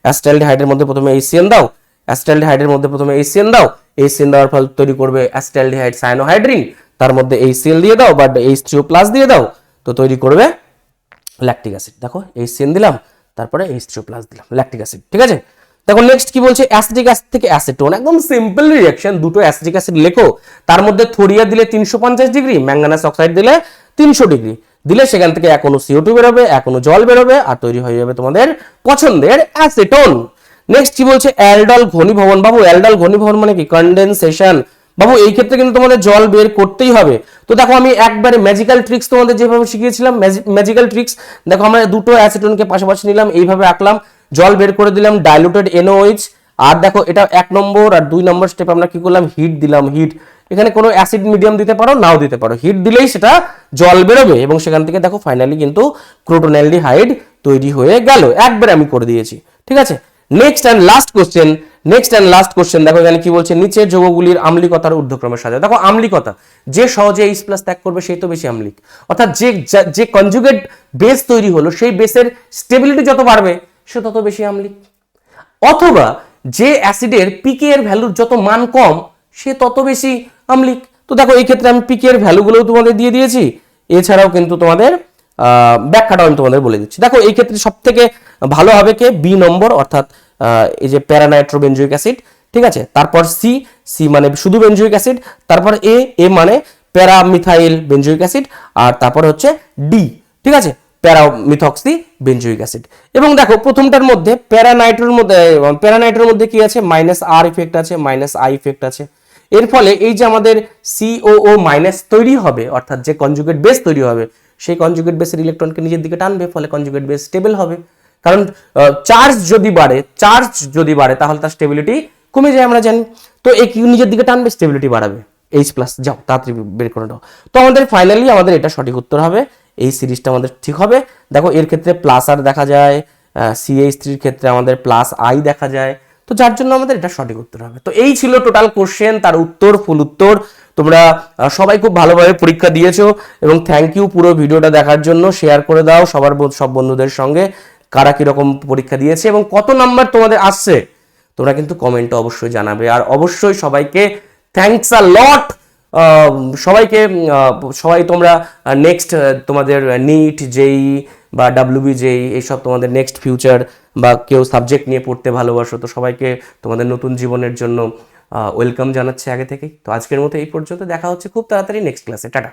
অ্যাসিটালডিহাইডের মধ্যে প্রথমে HCN দাও, অ্যাসিটালডিহাইডের মধ্যে প্রথমে HCN দাও, HCN দেওয়ার ফলে তৈরি করবে অ্যাসিটালডিহাইড সায়ানোহাইড্রিন, তার মধ্যে HCl দিয়ে দাও বা H3O+ দিয়ে দাও, তো তৈরি করবে ল্যাকটিক অ্যাসিড। দেখো HCN দিলাম, তারপরে H3O+ দিলাম, ল্যাকটিক অ্যাসিড। ঠিক আছে, দেখো নেক্সট কি বলছে, অ্যাসিটিক অ্যাসিড থেকে অ্যাসিটোন। একদম সিম্পল রিঅ্যাকশন, দুটো অ্যাসিটিক অ্যাসিড লেখো, তার মধ্যে থোরিয়া দিলে 350 ডিগ্রি, ম্যাঙ্গানাস অক্সাইড দিলে 300 ডিগ্রি দিলে, সেখান থেকে এক অণু CO2 বেরোবে, এক অণু জল বেরোবে, আর তৈরি হয়ে যাবে তোমাদের পছন্দের অ্যাসিটোন। নেক্সট কি বলছে, অ্যালডাল ঘনীভবন। বাবু অ্যালডাল ঘনীভবন মানে কি, কনডেনসেশন। বাবু এই ক্ষেত্রে কিন্তু তোমাদের জল বের করতেই হবে। তো দেখো আমি একবারে ম্যাজিক্যাল ট্রিক্স তোমাদের যেভাবে শিখিয়েছিলাম, ম্যাজিক্যাল ট্রিক্স, দেখো আমরা দুটো অ্যাসিটোনকে পাশাপাশি নিলাম, এইভাবে আঁকলাম, জল বের করে দিলাম, ডাইলুটেড NaOH। আর দেখো এটা 1 নম্বর আর 2 নম্বর স্টেপ আমরা কি করলাম, হিট দিলাম, হিট। এখানে কোনো অ্যাসিড মিডিয়াম দিতে পারো, নাও দিতে পারো, হিট দিলেই সেটা জল বেরোবে, এবং সেখান থেকে দেখো ফাইনালি কিন্তু ক্রোটোনালডিহাইড তৈরি হয়ে গেল। একবারে আমি করে দিয়েছি। ঠিক আছে, নেক্সট অ্যান্ড লাস্ট কোশ্চেন দেখো এখানে কি বলছে, নিচের যৌগগুলির আম্লিকতার ঊর্ধ্বক্রমে সাজাও। দেখো আম্লিকতা, যে সহজে H+ ত্যাগ করবে সেই তো বেশি আম্লিক, অর্থাৎ যে কনজুগেট বেস তৈরি হলো সেই বেসের স্টেবিলিটি যত বাড়বে সে তত বেশি আম্লিক। অথবা যে অ্যাসিডের পিকে এর ভ্যালুর যত মান কম সে তত বেশি আম্লিক। তো দেখো এই ক্ষেত্রে আমি পিকে এর ভ্যালুগুলোও তোমাদের দিয়ে দিয়েছি, এছাড়াও কিন্তু তোমাদের ব্যাখ্যাটাও আমি তোমাদের বলে দিচ্ছি। দেখো এই ক্ষেত্রে সব থেকে ভালো হবে কে, বি নম্বর, অর্থাৎ এই যে প্যারানাইট্রোবেনজোইক অ্যাসিড। ঠিক আছে, তারপর সি মানে শুধু বেনজোইক অ্যাসিড, তারপর এ মানে প্যারামিথাইল বেনজোইক অ্যাসিড, আর তারপর হচ্ছে ডি। ঠিক আছে, প্যারামিথক্সি বেনজোইক অ্যাসিড। এবং দেখো প্রথমটার মধ্যে প্যারানাইট্রোর মধ্যে কি আছে, -R ইফেক্ট আছে, -I ইফেক্ট আছে। এর ফলে এই যে আমাদের COO- তৈরি হবে, অর্থাৎ যে কনজুগেট বেস তৈরি হবে সেই কনজুগেট বেসের ইলেকট্রনকে নিজের দিকে টানবে, ফলে কনজুগেট বেস স্টেবল হবে। কারণ চার্জ যদি বাড়ে তাহলে তার স্টেবিলিটি কমে যায়, আমরা জানি। তো এই নিজের দিকে টানবে, স্টেবিলিটি বাড়াবে। H+, যাও তাড়াতাড়ি বের করে দাও। তো আমাদের ফাইনালি আমাদের এটা সঠিক উত্তর হবে, এই সিরিজটা আমাদের ঠিক হবে। দেখো এর ক্ষেত্রে +R দেখা যায়, CH3 ক্ষেত্রে আমাদের +I দেখা যায়, তো যার জন্য আমাদের এটা সঠিক উত্তর হবে। তো এই ছিল টোটাল কোশ্চেন, তার উত্তর, ফুল উত্তর। তোমরা সবাই খুব ভালোভাবে পরীক্ষা দিয়েছো, এবং থ্যাংক ইউ পুরো ভিডিওটা দেখার জন্য। শেয়ার করে দাও সব বন্ধুদের সঙ্গে, কারা কিরকম পরীক্ষা দিয়েছে এবং কত নাম্বার তোমাদের আসছে তোমরা কিন্তু কমেন্টে অবশ্যই জানাবে। আর অবশ্যই সবাইকে থ্যাঙ্কস আ লট, সবাই তোমরা নেক্সট তোমাদের নিট, জেই বা WBJEE এইসব তোমাদের নেক্সট ফিউচার বা কেউ সাবজেক্ট নিয়ে পড়তে ভালোবাসো, তো সবাইকে তোমাদের নতুন জীবনের জন্য ওয়েলকাম জানাচ্ছি আগে থেকেই। তো আজকের মতো এই পর্যন্ত, দেখা হচ্ছে খুব তাড়াতাড়ি নেক্সট ক্লাসে। টাটা।